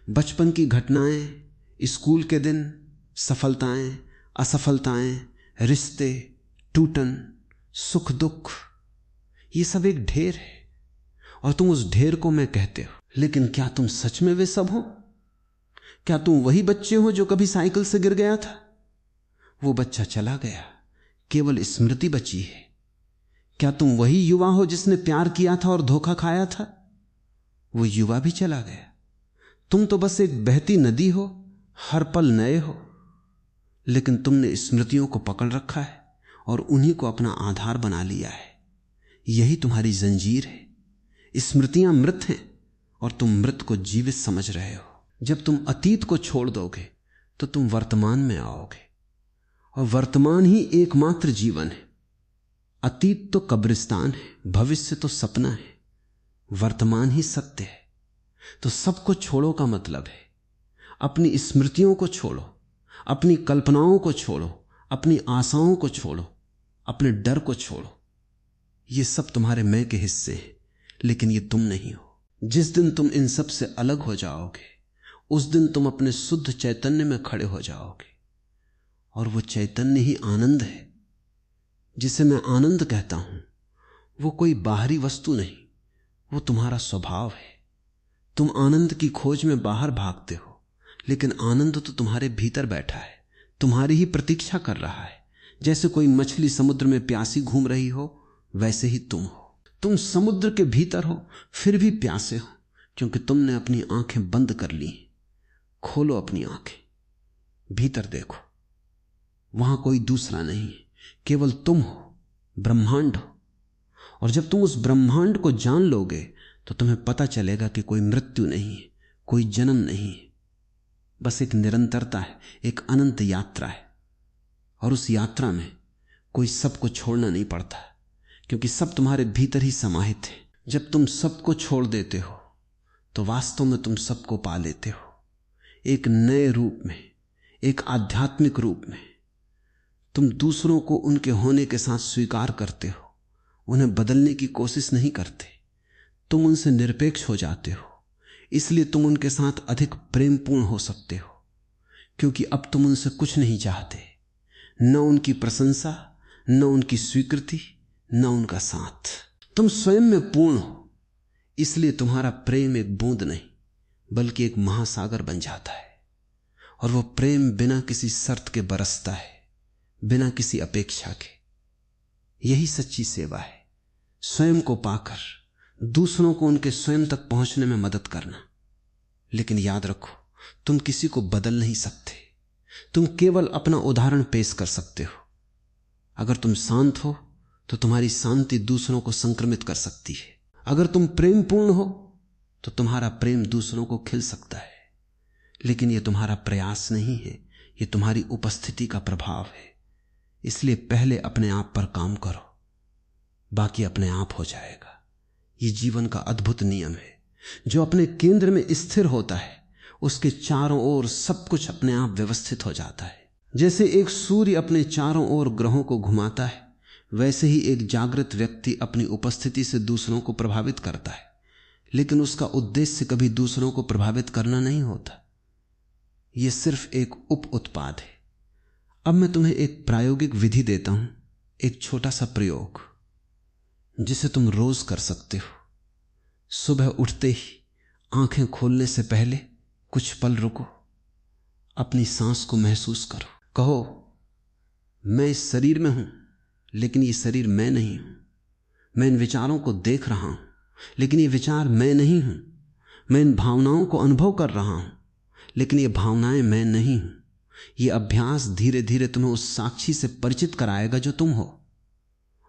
बचपन की घटनाएं, स्कूल के दिन, सफलताएं, असफलताएं, रिश्ते, टूटन, सुख दुख, ये सब एक ढेर है और तुम उस ढेर को मैं कहते हो। लेकिन क्या तुम सच में वे सब हो? क्या तुम वही बच्चे हो जो कभी साइकिल से गिर गया था? वो बच्चा चला गया, केवल स्मृति बची है। क्या तुम वही युवा हो जिसने प्यार किया था और धोखा खाया था? वो युवा भी चला गया। तुम तो बस एक बहती नदी हो, हर पल नए हो, लेकिन तुमने स्मृतियों को पकड़ रखा है और उन्हीं को अपना आधार बना लिया है। यही तुम्हारी जंजीर है। स्मृतियां मृत हैं और तुम मृत को जीवित समझ रहे हो। जब तुम अतीत को छोड़ दोगे तो तुम वर्तमान में आओगे, और वर्तमान ही एकमात्र जीवन है। अतीत तो कब्रिस्तान है, भविष्य तो सपना है, वर्तमान ही सत्य है। तो सबको छोड़ो का मतलब है अपनी स्मृतियों को छोड़ो, अपनी कल्पनाओं को छोड़ो, अपनी आशाओं को छोड़ो, अपने डर को छोड़ो। ये सब तुम्हारे मैं के हिस्से हैं, लेकिन ये तुम नहीं हो। जिस दिन तुम इन सब से अलग हो जाओगे उस दिन तुम अपने शुद्ध चैतन्य में खड़े हो जाओगे, और वो चैतन्य ही आनंद है। जिसे मैं आनंद कहता हूं वो कोई बाहरी वस्तु नहीं, वो तुम्हारा स्वभाव है। तुम आनंद की खोज में बाहर भागते हो, लेकिन आनंद तो तुम्हारे भीतर बैठा है, तुम्हारी ही प्रतीक्षा कर रहा है। जैसे कोई मछली समुद्र में प्यासी घूम रही हो, वैसे ही तुम हो। तुम समुद्र के भीतर हो फिर भी प्यासे हो, क्योंकि तुमने अपनी आंखें बंद कर ली। खोलो अपनी आंखें, भीतर देखो, वहां कोई दूसरा नहीं है, केवल तुम हो, ब्रह्मांड हो। और जब तुम उस ब्रह्मांड को जान लोगे तो तुम्हें पता चलेगा कि कोई मृत्यु नहीं है, कोई जन्म नहीं है, बस एक निरंतरता है, एक अनंत यात्रा है। और उस यात्रा में कोई सबको छोड़ना नहीं पड़ता, क्योंकि सब तुम्हारे भीतर ही समाहित है। जब तुम सबको छोड़ देते हो तो वास्तव में तुम सबको पा लेते हो, एक नए रूप में, एक आध्यात्मिक रूप में। तुम दूसरों को उनके होने के साथ स्वीकार करते हो, उन्हें बदलने की कोशिश नहीं करते। तुम उनसे निरपेक्ष हो जाते हो, इसलिए तुम उनके साथ अधिक प्रेमपूर्ण हो सकते हो, क्योंकि अब तुम उनसे कुछ नहीं चाहते, न उनकी प्रशंसा, न उनकी स्वीकृति, न उनका साथ। तुम स्वयं में पूर्ण हो, इसलिए तुम्हारा प्रेम एक बूंद नहीं बल्कि एक महासागर बन जाता है। और वो प्रेम बिना किसी शर्त के बरसता है, बिना किसी अपेक्षा के। यही सच्ची सेवा है, स्वयं को पाकर दूसरों को उनके स्वयं तक पहुंचने में मदद करना। लेकिन याद रखो, तुम किसी को बदल नहीं सकते, तुम केवल अपना उदाहरण पेश कर सकते हो। अगर तुम शांत हो तो तुम्हारी शांति दूसरों को संक्रमित कर सकती है। अगर तुम प्रेमपूर्ण हो तो तुम्हारा प्रेम दूसरों को खिल सकता है। लेकिन यह तुम्हारा प्रयास नहीं है, यह तुम्हारी उपस्थिति का प्रभाव है। इसलिए पहले अपने आप पर काम करो, बाकी अपने आप हो जाएगा। यह जीवन का अद्भुत नियम है। जो अपने केंद्र में स्थिर होता है उसके चारों ओर सब कुछ अपने आप व्यवस्थित हो जाता है। जैसे एक सूर्य अपने चारों ओर ग्रहों को घुमाता है, वैसे ही एक जागृत व्यक्ति अपनी उपस्थिति से दूसरों को प्रभावित करता है, लेकिन उसका उद्देश्य कभी दूसरों को प्रभावित करना नहीं होता। यह सिर्फ एक उप उत्पाद है। अब मैं तुम्हें एक प्रायोगिक विधि देता हूं, एक छोटा सा प्रयोग जिसे तुम रोज कर सकते हो। सुबह उठते ही आंखें खोलने से पहले कुछ पल रुको, अपनी सांस को महसूस करो। कहो, मैं इस शरीर में हूं, लेकिन ये शरीर मैं नहीं हूं। मैं इन विचारों को देख रहा हूं, लेकिन ये विचार मैं नहीं हूं। मैं इन भावनाओं को अनुभव कर रहा हूं, लेकिन ये भावनाएं मैं नहीं हूं। ये अभ्यास धीरे धीरे तुम्हें उस साक्षी से परिचित कराएगा जो तुम हो।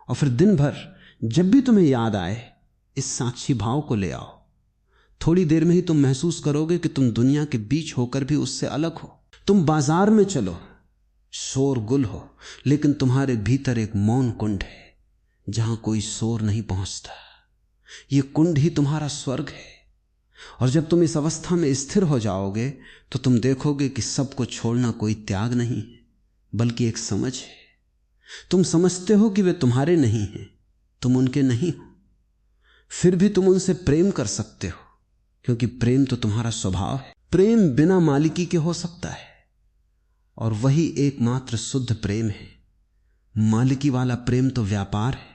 और फिर दिन भर जब भी तुम्हें याद आए, इस साक्षी भाव को ले आओ। थोड़ी देर में ही तुम महसूस करोगे कि तुम दुनिया के बीच होकर भी उससे अलग हो। तुम बाजार में चलो, शोरगुल हो, लेकिन तुम्हारे भीतर एक मौन कुंड है जहां कोई शोर नहीं पहुंचता। यह कुंड ही तुम्हारा स्वर्ग है। और जब तुम इस अवस्था में स्थिर हो जाओगे तो तुम देखोगे कि सबको छोड़ना कोई त्याग नहीं है, बल्कि एक समझ है। तुम समझते हो कि वे तुम्हारे नहीं हैं, तुम उनके नहीं हो, फिर भी तुम उनसे प्रेम कर सकते हो, क्योंकि प्रेम तो तुम्हारा स्वभाव है। प्रेम बिना मालिकी के हो सकता है, और वही एकमात्र शुद्ध प्रेम है। मालिकी वाला प्रेम तो व्यापार है।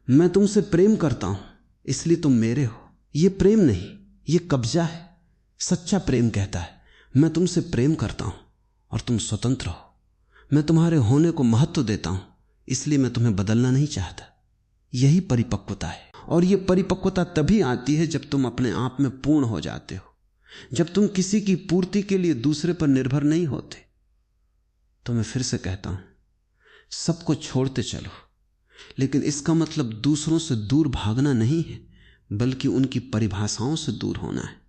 मैं तुमसे प्रेम करता हूं इसलिए तुम मेरे हो, यह प्रेम नहीं, यह कब्जा है। सच्चा प्रेम कहता है, मैं तुमसे प्रेम करता हूं और तुम स्वतंत्र हो। मैं तुम्हारे होने को महत्व देता हूं, इसलिए मैं तुम्हें बदलना नहीं चाहता। यही परिपक्वता है। और यह परिपक्वता तभी आती है जब तुम अपने आप में पूर्ण हो जाते हो, जब तुम किसी की पूर्ति के लिए दूसरे पर निर्भर नहीं होते। तो मैं फिर से कहता हूं, सबको छोड़ते चलो, लेकिन इसका मतलब दूसरों से दूर भागना नहीं है, बल्कि उनकी परिभाषाओं से दूर होना है।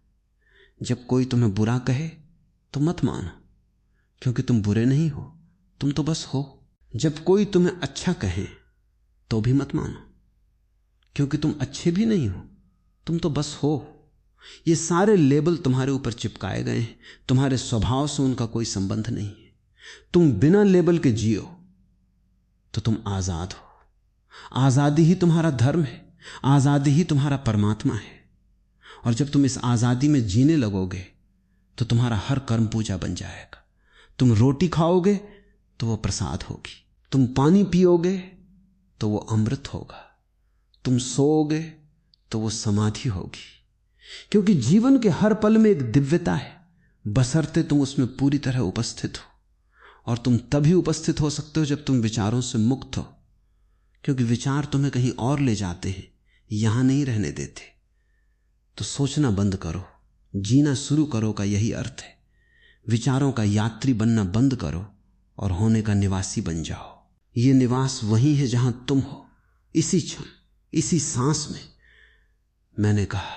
जब कोई तुम्हें बुरा कहे तो मत मानो, क्योंकि तुम बुरे नहीं हो, तुम तो बस हो। जब कोई तुम्हें अच्छा कहे तो भी मत मानो, क्योंकि तुम अच्छे भी नहीं हो, तुम तो बस हो। ये सारे लेबल तुम्हारे ऊपर चिपकाए गए हैं, तुम्हारे स्वभाव से उनका कोई संबंध नहीं है। तुम बिना लेबल के जियो तो तुम आजाद हो। आजादी ही तुम्हारा धर्म है, आजादी ही तुम्हारा परमात्मा है। और जब तुम इस आजादी में जीने लगोगे तो तुम्हारा हर कर्म पूजा बन जाएगा। तुम रोटी खाओगे तो वो प्रसाद होगी, तुम पानी पियोगे तो वो अमृत होगा, तुम सोओगे तो वो समाधि होगी। क्योंकि जीवन के हर पल में एक दिव्यता है, बशर्ते तुम उसमें पूरी तरह उपस्थित हो। और तुम तभी उपस्थित हो सकते हो जब तुम विचारों से मुक्त हो, क्योंकि विचार तुम्हें कहीं और ले जाते हैं, यहां नहीं रहने देते। तो सोचना बंद करो, जीना शुरू करो का यही अर्थ है। विचारों का यात्री बनना बंद करो और होने का निवासी बन जाओ। ये निवास वही है जहां तुम हो, इसी क्षण, इसी सांस में। मैंने कहा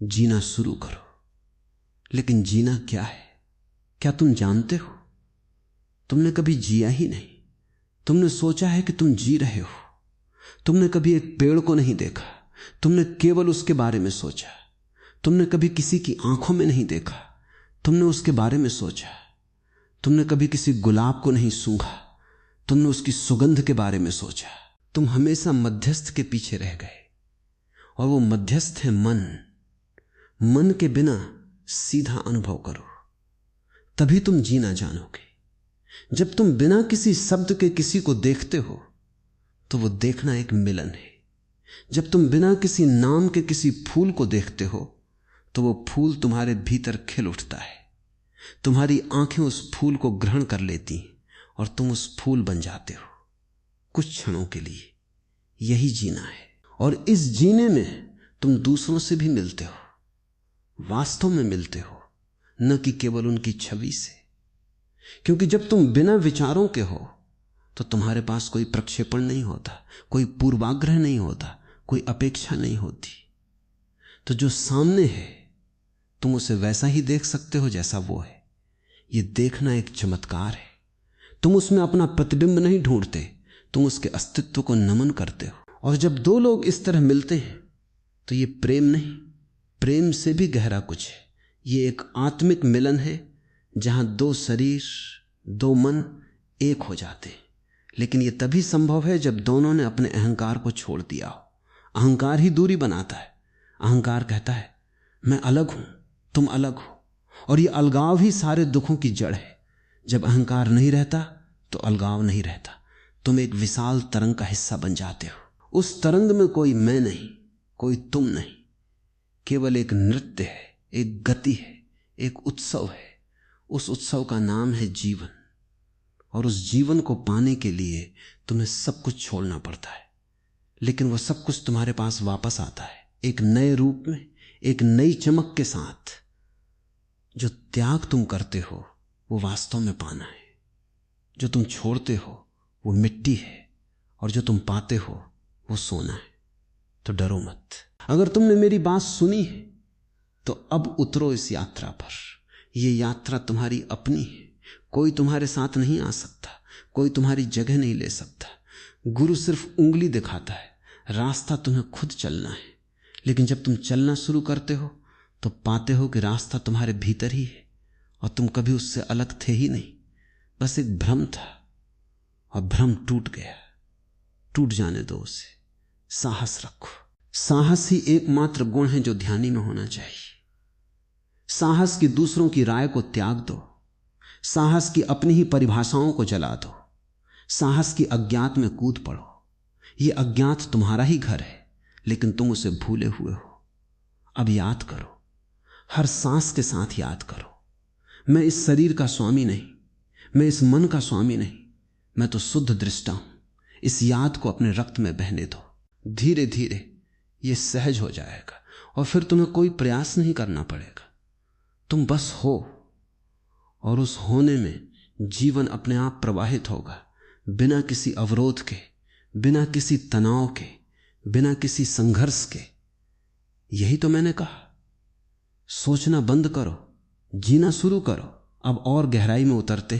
जीना शुरू करो। लेकिन जीना क्या है, क्या तुम जानते हो? तुमने कभी जिया ही नहीं। तुमने सोचा है कि तुम जी रहे हो। तुमने कभी एक पेड़ को नहीं देखा, तुमने केवल उसके बारे में सोचा। तुमने कभी किसी की आंखों में नहीं देखा, तुमने उसके बारे में सोचा। तुमने कभी किसी गुलाब को नहीं सूंघा, तुमने उसकी सुगंध के बारे में सोचा। तुम हमेशा मध्यस्थ के पीछे रह गए, और वो मध्यस्थ है मन। मन के बिना सीधा अनुभव करो, तभी तुम जीना जानोगे। जब तुम बिना किसी शब्द के किसी को देखते हो तो वो देखना एक मिलन है। जब तुम बिना किसी नाम के किसी फूल को देखते हो तो वो फूल तुम्हारे भीतर खिल उठता है। तुम्हारी आंखें उस फूल को ग्रहण कर लेती और तुम उस फूल बन जाते हो कुछ क्षणों के लिए। यही जीना है। और इस जीने में तुम दूसरों से भी मिलते हो, वास्तव में मिलते हो, न कि केवल उनकी छवि से। क्योंकि जब तुम बिना विचारों के हो तो तुम्हारे पास कोई प्रक्षेपण नहीं होता, कोई पूर्वाग्रह नहीं होता, कोई अपेक्षा नहीं होती। तो जो सामने है तुम उसे वैसा ही देख सकते हो जैसा वो है। ये देखना एक चमत्कार है। तुम उसमें अपना प्रतिबिंब नहीं ढूंढते, तुम उसके अस्तित्व को नमन करते हो। और जब दो लोग इस तरह मिलते हैं तो ये प्रेम नहीं, प्रेम से भी गहरा कुछ है। ये एक आत्मिक मिलन है जहां दो शरीर, दो मन एक हो जाते हैं। लेकिन ये तभी संभव है जब दोनों ने अपने अहंकार को छोड़ दिया हो। अहंकार ही दूरी बनाता है। अहंकार कहता है मैं अलग हूं, तुम अलग हो। और ये अलगाव ही सारे दुखों की जड़ है। जब अहंकार नहीं रहता तो अलगाव नहीं रहता। तुम एक विशाल तरंग का हिस्सा बन जाते हो। उस तरंग में कोई मैं नहीं, कोई तुम नहीं, केवल एक नृत्य है, एक गति है, एक उत्सव है। उस उत्सव का नाम है जीवन। और उस जीवन को पाने के लिए तुम्हें सब कुछ छोड़ना पड़ता है, लेकिन वह सब कुछ तुम्हारे पास वापस आता है एक नए रूप में, एक नई चमक के साथ। जो त्याग तुम करते हो वो वास्तव में पाना है। जो तुम छोड़ते हो वो मिट्टी है, और जो तुम पाते हो वो सोना है। तो डरो मत। अगर तुमने मेरी बात सुनी है तो अब उतरो इस यात्रा पर। यह यात्रा तुम्हारी अपनी है। कोई तुम्हारे साथ नहीं आ सकता, कोई तुम्हारी जगह नहीं ले सकता। गुरु सिर्फ उंगली दिखाता है, रास्ता तुम्हें खुद चलना है। लेकिन जब तुम चलना शुरू करते हो तो पाते हो कि रास्ता तुम्हारे भीतर ही है, और तुम कभी उससे अलग थे ही नहीं। बस एक भ्रम था, और भ्रम टूट गया। टूट जाने दो उसे। साहस रखो। साहस ही एकमात्र गुण है जो ध्यानी में होना चाहिए। साहस की दूसरों की राय को त्याग दो। साहस की अपनी ही परिभाषाओं को जला दो। साहस की अज्ञात में कूद पड़ो। यह अज्ञात तुम्हारा ही घर है, लेकिन तुम उसे भूले हुए हो। अब याद करो, हर सांस के साथ याद करो, मैं इस शरीर का स्वामी नहीं, मैं इस मन का स्वामी नहीं, मैं तो शुद्ध दृष्टा हूं। इस याद को अपने रक्त में बहने दो। धीरे धीरे यह सहज हो जाएगा, और फिर तुम्हें कोई प्रयास नहीं करना पड़ेगा। तुम बस हो, और उस होने में जीवन अपने आप प्रवाहित होगा, बिना किसी अवरोध के, बिना किसी तनाव के, बिना किसी संघर्ष के। यही तो मैंने कहा, सोचना बंद करो, जीना शुरू करो। अब और गहराई में उतरते,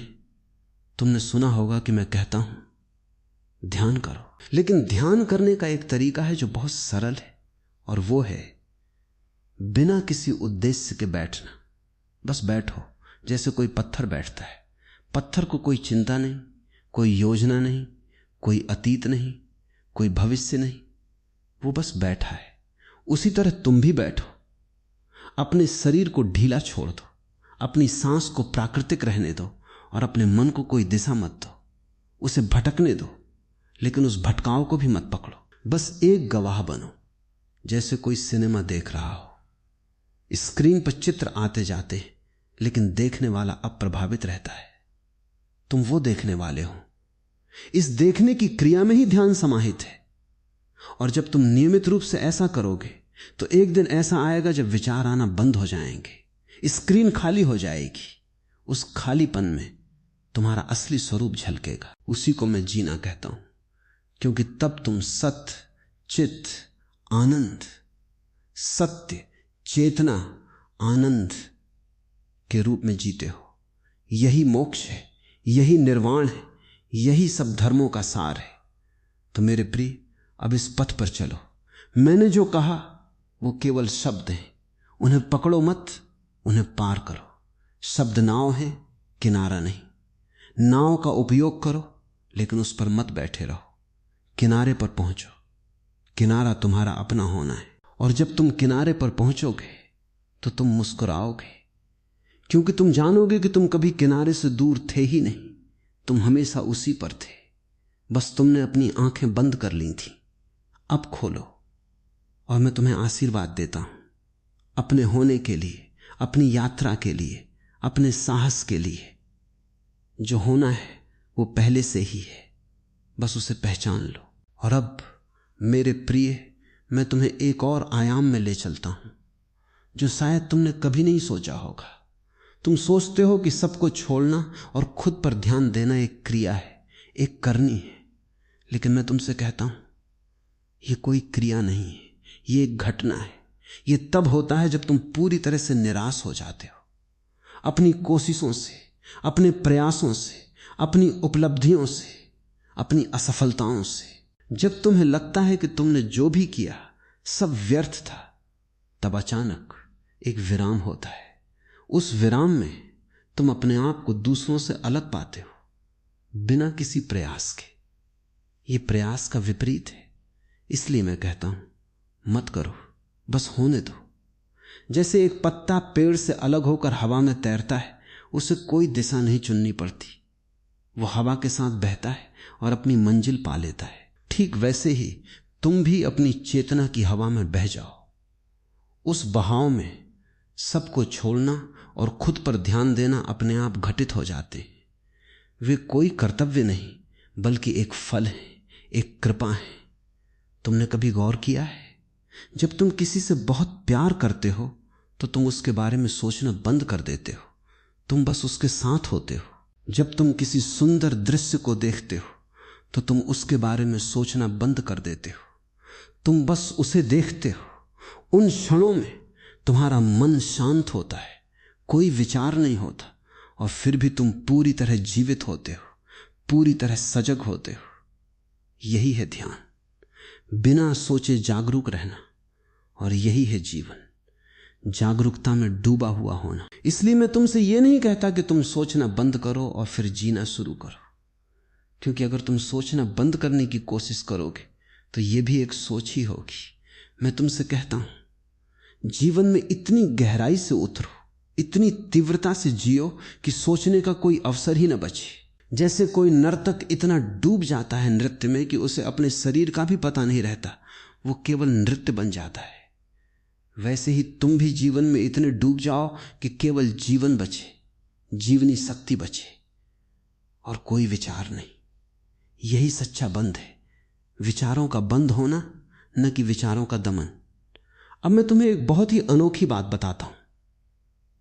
तुमने सुना होगा कि मैं कहता हूं ध्यान करो। लेकिन ध्यान करने का एक तरीका है जो बहुत सरल है, और वो है बिना किसी उद्देश्य के बैठना। बस बैठो जैसे कोई पत्थर बैठता है। पत्थर को कोई चिंता नहीं, कोई योजना नहीं, कोई अतीत नहीं, कोई भविष्य नहीं, वो बस बैठा है। उसी तरह तुम भी बैठो, अपने शरीर को ढीला छोड़ दो, अपनी सांस को प्राकृतिक रहने दो, और अपने मन को कोई दिशा मत दो, उसे भटकने दो, लेकिन उस भटकाव को भी मत पकड़ो। बस एक गवाह बनो, जैसे कोई सिनेमा देख रहा हो। स्क्रीन पर चित्र आते जाते हैं, लेकिन देखने वाला अप्रभावित रहता है। तुम वो देखने वाले हो। इस देखने की क्रिया में ही ध्यान समाहित है। और जब तुम नियमित रूप से ऐसा करोगे तो एक दिन ऐसा आएगा जब विचार आना बंद हो जाएंगे, स्क्रीन खाली हो जाएगी। उस खालीपन में तुम्हारा असली स्वरूप झलकेगा। उसी को मैं जीना कहता हूं, क्योंकि तब तुम सत्य, चित्त, आनंद, सत्य, चेतना, आनंद के रूप में जीते हो। यही मोक्ष है, यही निर्वाण है, यही सब धर्मों का सार है। तो मेरे प्रिय, अब इस पथ पर चलो। मैंने जो कहा वो केवल शब्द हैं, उन्हें पकड़ो मत, उन्हें पार करो। शब्द नाव है, किनारा नहीं। नाव का उपयोग करो, लेकिन उस पर मत बैठे रहो। किनारे पर पहुंचो। किनारा तुम्हारा अपना होना है। और जब तुम किनारे पर पहुंचोगे तो तुम मुस्कुराओगे, क्योंकि तुम जानोगे कि तुम कभी किनारे से दूर थे ही नहीं। तुम हमेशा उसी पर थे, बस तुमने अपनी आंखें बंद कर ली थी। अब खोलो, और मैं तुम्हें आशीर्वाद देता हूं अपने होने के लिए, अपनी यात्रा के लिए, अपने साहस के लिए। जो होना है वो पहले से ही है, बस उसे पहचान लो। और अब मेरे प्रिय, मैं तुम्हें एक और आयाम में ले चलता हूं जो शायद तुमने कभी नहीं सोचा होगा। तुम सोचते हो कि सबको छोड़ना और खुद पर ध्यान देना एक क्रिया है, एक करनी है। लेकिन मैं तुमसे कहता हूं, यह कोई क्रिया नहीं है, यह एक घटना है। यह तब होता है जब तुम पूरी तरह से निराश हो जाते हो अपनी कोशिशों से, अपने प्रयासों से, अपनी उपलब्धियों से, अपनी असफलताओं से। जब तुम्हें लगता है कि तुमने जो भी किया सब व्यर्थ था, तब अचानक एक विराम होता है। उस विराम में तुम अपने आप को दूसरों से अलग पाते हो, बिना किसी प्रयास के। यह प्रयास का विपरीत है। इसलिए मैं कहता हूं, मत करो, बस होने दो। जैसे एक पत्ता पेड़ से अलग होकर हवा में तैरता है, उसे कोई दिशा नहीं चुननी पड़ती, वो हवा के साथ बहता है और अपनी मंजिल पा लेता है। ठीक वैसे ही तुम भी अपनी चेतना की हवा में बह जाओ। उस बहाव में सबको छोड़ना और खुद पर ध्यान देना अपने आप घटित हो जाते हैं। वे कोई कर्तव्य नहीं, बल्कि एक फल है, एक कृपा है। तुमने कभी गौर किया है, जब तुम किसी से बहुत प्यार करते हो तो तुम उसके बारे में सोचना बंद कर देते हो, तुम बस उसके साथ होते हो। जब तुम किसी सुंदर दृश्य को देखते हो तो तुम उसके बारे में सोचना बंद कर देते हो, तुम बस उसे देखते हो। उन क्षणों में तुम्हारा मन शांत होता है, कोई विचार नहीं होता, और फिर भी तुम पूरी तरह जीवित होते हो, पूरी तरह सजग होते हो। यही है ध्यान, बिना सोचे जागरूक रहना, और यही है जीवन, जागरूकता में डूबा हुआ होना। इसलिए मैं तुमसे यह नहीं कहता कि तुम सोचना बंद करो और फिर जीना शुरू करो, क्योंकि अगर तुम सोचना बंद करने की कोशिश करोगे तो यह भी एक सोच ही होगी। मैं तुमसे कहता हूं, जीवन में इतनी गहराई से उतरो, इतनी तीव्रता से जियो कि सोचने का कोई अवसर ही न बचे। जैसे कोई नर्तक इतना डूब जाता है नृत्य में कि उसे अपने शरीर का भी पता नहीं रहता, वो केवल नृत्य बन जाता है, वैसे ही तुम भी जीवन में इतने डूब जाओ कि केवल जीवन बचे, जीवनी शक्ति बचे और कोई विचार नहीं। यही सच्चा बंध है, विचारों का बंद होना, न कि विचारों का दमन। अब मैं तुम्हें एक बहुत ही अनोखी बात बताता हूं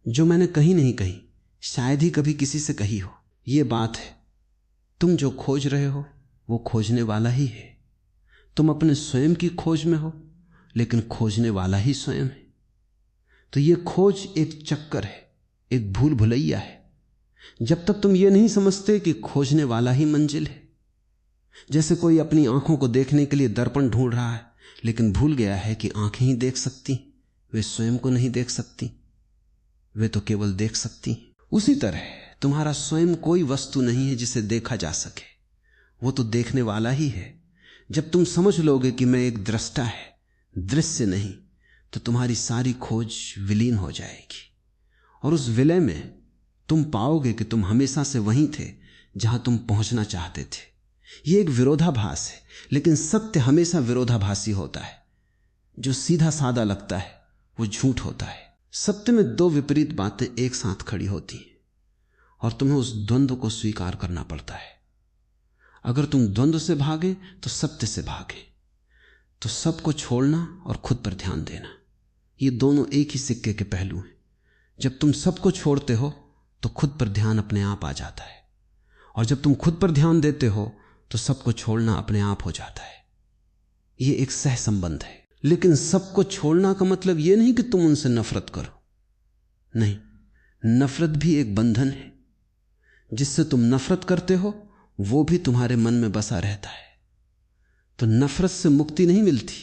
जो मैंने कहीं नहीं कही, शायद ही कभी किसी से कही हो। यह बात है, तुम जो खोज रहे हो वो खोजने वाला ही है। तुम अपने स्वयं की खोज में हो लेकिन खोजने वाला ही स्वयं है। तो ये खोज एक चक्कर है, एक भूल भुलैया है। जब तक तुम ये नहीं समझते कि खोजने वाला ही मंजिल है, जैसे कोई अपनी आंखों को देखने के लिए दर्पण ढूंढ रहा है लेकिन भूल गया है कि आंखें ही देख सकती, वे स्वयं को नहीं देख सकती, वे तो केवल देख सकती। उसी तरह तुम्हारा स्वयं कोई वस्तु नहीं है जिसे देखा जा सके, वो तो देखने वाला ही है। जब तुम समझ लोगे कि मैं एक दृष्टा है, दृश्य नहीं, तो तुम्हारी सारी खोज विलीन हो जाएगी और उस विलय में तुम पाओगे कि तुम हमेशा से वहीं थे जहां तुम पहुंचना चाहते थे। यह एक विरोधाभास है, लेकिन सत्य हमेशा विरोधाभासी होता है। जो सीधा सादा लगता है वो झूठ होता है। सत्य में दो विपरीत बातें एक साथ खड़ी होती हैं और तुम्हें उस द्वंद्व को स्वीकार करना पड़ता है। अगर तुम द्वंद्व से भागे तो सत्य से भागे, तो सबको छोड़ना और खुद पर ध्यान देना, ये दोनों एक ही सिक्के के पहलू हैं। जब तुम सबको छोड़ते हो तो खुद पर ध्यान अपने आप आ जाता है, और जब तुम खुद पर ध्यान देते हो तो सबको छोड़ना अपने आप हो जाता है। ये एक सह संबंध है। लेकिन सबको छोड़ना का मतलब यह नहीं कि तुम उनसे नफरत करो, नहीं, नफरत भी एक बंधन है। जिससे तुम नफरत करते हो वो भी तुम्हारे मन में बसा रहता है। तो नफरत से मुक्ति नहीं मिलती,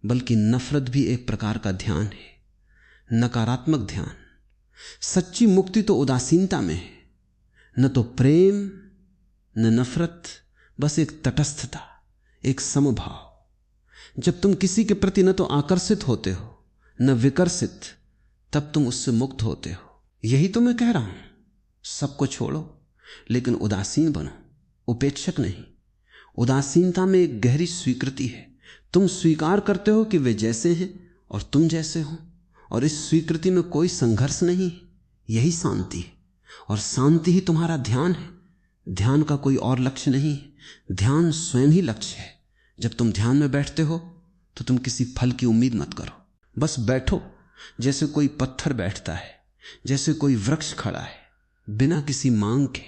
बल्कि नफरत भी एक प्रकार का ध्यान है, नकारात्मक ध्यान। सच्ची मुक्ति तो उदासीनता में है, न तो प्रेम न नफरत, बस एक तटस्थता, एक समभाव। जब तुम किसी के प्रति न तो आकर्षित होते हो न विकर्षित, तब तुम उससे मुक्त होते हो। यही तो मैं कह रहा हूं, सबको छोड़ो लेकिन उदासीन बनो, उपेक्षक नहीं। उदासीनता में एक गहरी स्वीकृति है। तुम स्वीकार करते हो कि वे जैसे हैं और तुम जैसे हो, और इस स्वीकृति में कोई संघर्ष नहीं। यही शांति है, और शांति ही तुम्हारा ध्यान है। ध्यान का कोई और लक्ष्य नहीं है, ध्यान स्वयं ही लक्ष्य है। जब तुम ध्यान में बैठते हो तो तुम किसी फल की उम्मीद मत करो, बस बैठो जैसे कोई पत्थर बैठता है, जैसे कोई वृक्ष खड़ा है, बिना किसी मांग के,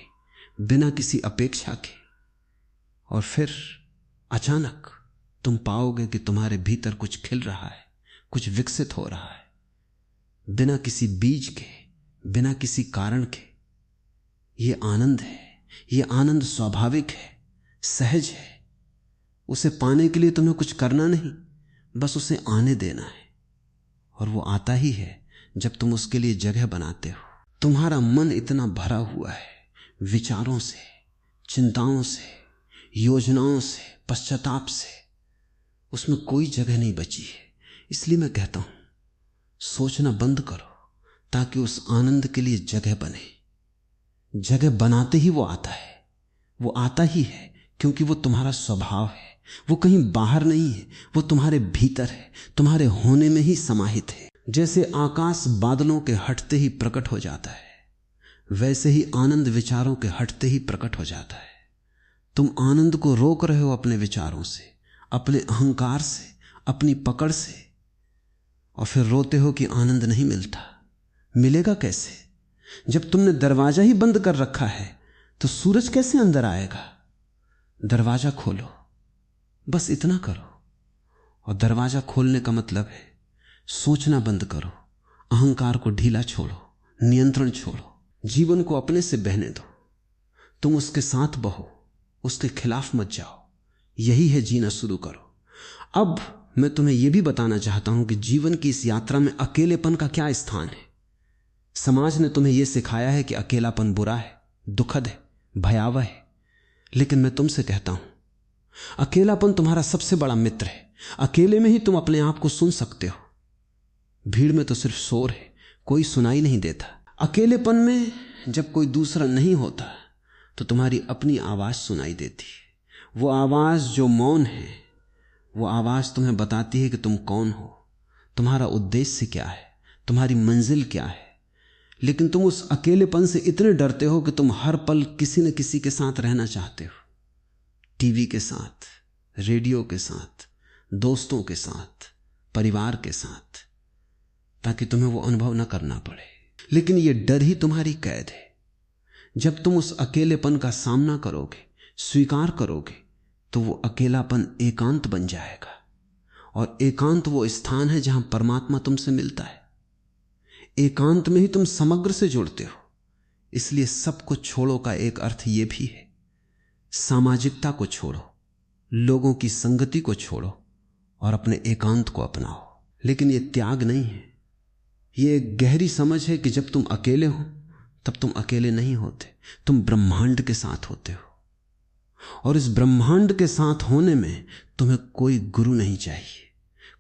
बिना किसी अपेक्षा के। और फिर अचानक तुम पाओगे कि तुम्हारे भीतर कुछ खिल रहा है, कुछ विकसित हो रहा है, बिना किसी बीज के, बिना किसी कारण के। ये आनंद है, ये आनंद स्वाभाविक है, सहज है। उसे पाने के लिए तुम्हें कुछ करना नहीं, बस उसे आने देना है, और वो आता ही है जब तुम उसके लिए जगह बनाते हो। तुम्हारा मन इतना भरा हुआ है विचारों से, चिंताओं से, योजनाओं से, पश्चाताप से, उसमें कोई जगह नहीं बची है। इसलिए मैं कहता हूं, सोचना बंद करो ताकि उस आनंद के लिए जगह बने। जगह बनाते ही वो आता है, वो आता ही है, क्योंकि वो तुम्हारा स्वभाव है। वो कहीं बाहर नहीं है, वो तुम्हारे भीतर है, तुम्हारे होने में ही समाहित है। जैसे आकाश बादलों के हटते ही प्रकट हो जाता है, वैसे ही आनंद विचारों के हटते ही प्रकट हो जाता है। तुम आनंद को रोक रहे हो अपने विचारों से, अपने अहंकार से, अपनी पकड़ से, और फिर रोते हो कि आनंद नहीं मिलता। मिलेगा कैसे? जब तुमने दरवाजा ही बंद कर रखा है तो सूरज कैसे अंदर आएगा? दरवाजा खोलो, बस इतना करो। और दरवाजा खोलने का मतलब है सोचना बंद करो, अहंकार को ढीला छोड़ो, नियंत्रण छोड़ो, जीवन को अपने से बहने दो। तुम उसके साथ बहो, उसके खिलाफ मत जाओ। यही है जीना शुरू करो। अब मैं तुम्हें यह भी बताना चाहता हूं कि जीवन की इस यात्रा में अकेलेपन का क्या स्थान है। समाज ने तुम्हें यह सिखाया है कि अकेलापन बुरा है, दुखद है, भयावह है। लेकिन मैं तुमसे कहता हूं, अकेलापन तुम्हारा सबसे बड़ा मित्र है। अकेले में ही तुम अपने आप को सुन सकते हो। भीड़ में तो सिर्फ शोर है, कोई सुनाई नहीं देता। अकेलेपन में जब कोई दूसरा नहीं होता तो तुम्हारी अपनी आवाज सुनाई देती है। वो आवाज जो मौन है, वो आवाज तुम्हें बताती है कि तुम कौन हो, तुम्हारा उद्देश्य क्या है, तुम्हारी मंजिल क्या है। लेकिन तुम उस अकेलेपन से इतने डरते हो कि तुम हर पल किसी न किसी के साथ रहना चाहते हो। टीवी के साथ, रेडियो के साथ, दोस्तों के साथ, परिवार के साथ, ताकि तुम्हें वो अनुभव न करना पड़े। लेकिन ये डर ही तुम्हारी कैद है। जब तुम उस अकेलेपन का सामना करोगे, स्वीकार करोगे, तो वो अकेलापन एकांत बन जाएगा और एकांत वो स्थान है जहां परमात्मा तुमसे मिलता है। एकांत में ही तुम समग्र से जुड़ते हो। इसलिए सब कुछ छोड़ो का एक अर्थ यह भी है, सामाजिकता को छोड़ो, लोगों की संगति को छोड़ो और अपने एकांत को अपनाओ। लेकिन यह त्याग नहीं है, यह एक गहरी समझ है कि जब तुम अकेले हो तब तुम अकेले नहीं होते, तुम ब्रह्मांड के साथ होते हो। और इस ब्रह्मांड के साथ होने में तुम्हें कोई गुरु नहीं चाहिए,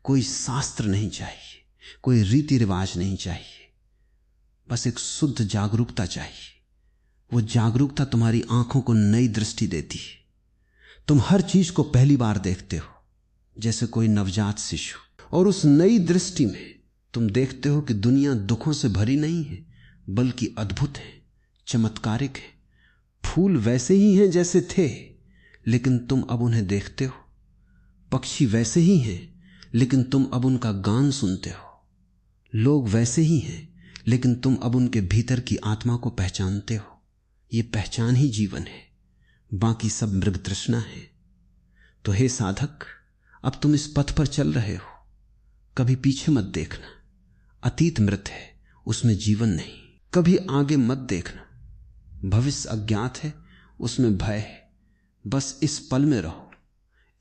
कोई शास्त्र नहीं चाहिए, कोई रीति रिवाज नहीं चाहिए, बस एक शुद्ध जागरूकता चाहिए। वो जागरूकता तुम्हारी आंखों को नई दृष्टि देती है। तुम हर चीज को पहली बार देखते हो जैसे कोई नवजात शिशु, और उस नई दृष्टि में तुम देखते हो कि दुनिया दुखों से भरी नहीं है बल्कि अद्भुत है, चमत्कारिक है। फूल वैसे ही हैं जैसे थे लेकिन तुम अब उन्हें देखते हो, पक्षी वैसे ही हैं लेकिन तुम अब उनका गान सुनते हो, लोग वैसे ही हैं लेकिन तुम अब उनके भीतर की आत्मा को पहचानते हो। ये पहचान ही जीवन है, बाकी सब मृग तृष्णा है। तो हे साधक, अब तुम इस पथ पर चल रहे हो, कभी पीछे मत देखना, अतीत मृत है, उसमें जीवन नहीं। कभी आगे मत देखना, भविष्य अज्ञात है, उसमें भय है। बस इस पल में रहो,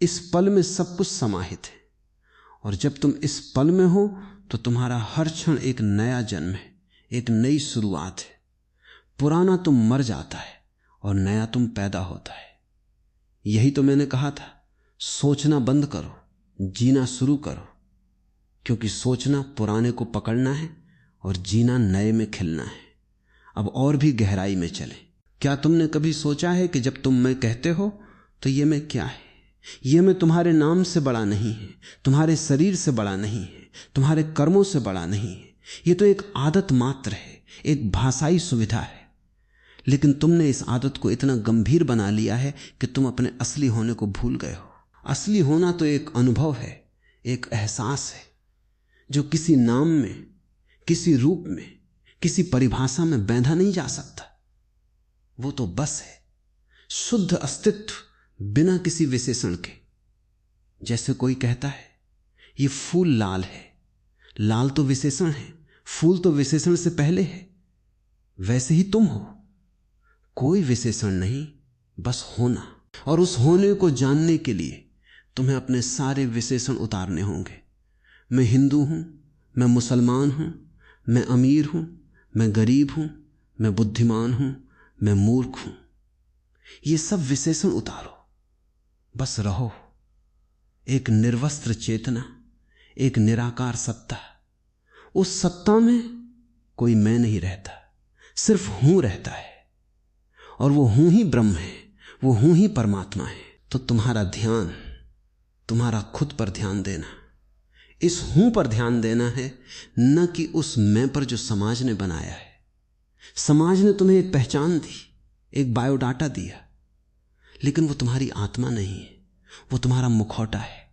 इस पल में सब कुछ समाहित है। और जब तुम इस पल में हो तो तुम्हारा हर क्षण एक नया जन्म है, एक नई शुरुआत है। पुराना तुम मर जाता है और नया तुम पैदा होता है। यही तो मैंने कहा था, सोचना बंद करो, जीना शुरू करो, क्योंकि सोचना पुराने को पकड़ना है और जीना नए में खिलना है। अब और भी गहराई में चले। क्या तुमने कभी सोचा है कि जब तुम मैं कहते हो तो ये मैं क्या है? ये मैं तुम्हारे नाम से बड़ा नहीं है, तुम्हारे शरीर से बड़ा नहीं है, तुम्हारे कर्मों से बड़ा नहीं है। ये तो एक आदत मात्र है, एक भाषाई सुविधा है। लेकिन तुमने इस आदत को इतना गंभीर बना लिया है कि तुम अपने असली होने को भूल गए हो। असली होना तो एक अनुभव है, एक एहसास है, जो किसी नाम में, किसी रूप में, किसी परिभाषा में बांधा नहीं जा सकता। वो तो बस है, शुद्ध अस्तित्व बिना किसी विशेषण के। जैसे कोई कहता है ये फूल लाल है, लाल तो विशेषण है, फूल तो विशेषण से पहले है। वैसे ही तुम हो, कोई विशेषण नहीं, बस होना। और उस होने को जानने के लिए तुम्हें अपने सारे विशेषण उतारने होंगे। मैं हिंदू हूं, मैं मुसलमान हूं, मैं अमीर हूं, मैं गरीब हूं, मैं बुद्धिमान हूं, मैं मूर्ख हूं। ये सब विशेषण उतारो, बस रहो। एक निर्वस्त्र चेतना, एक निराकार सत्ता। उस सत्ता में कोई मैं नहीं रहता, सिर्फ हूं रहता है। और वो हूं ही ब्रह्म है, वो हूं ही परमात्मा है। तो तुम्हारा ध्यान, तुम्हारा खुद पर ध्यान देना, इस हूं पर ध्यान देना है, न कि उस मैं पर जो समाज ने बनाया है। समाज ने तुम्हें एक पहचान दी, एक बायोडाटा दिया, लेकिन वो तुम्हारी आत्मा नहीं है, वो तुम्हारा मुखौटा है।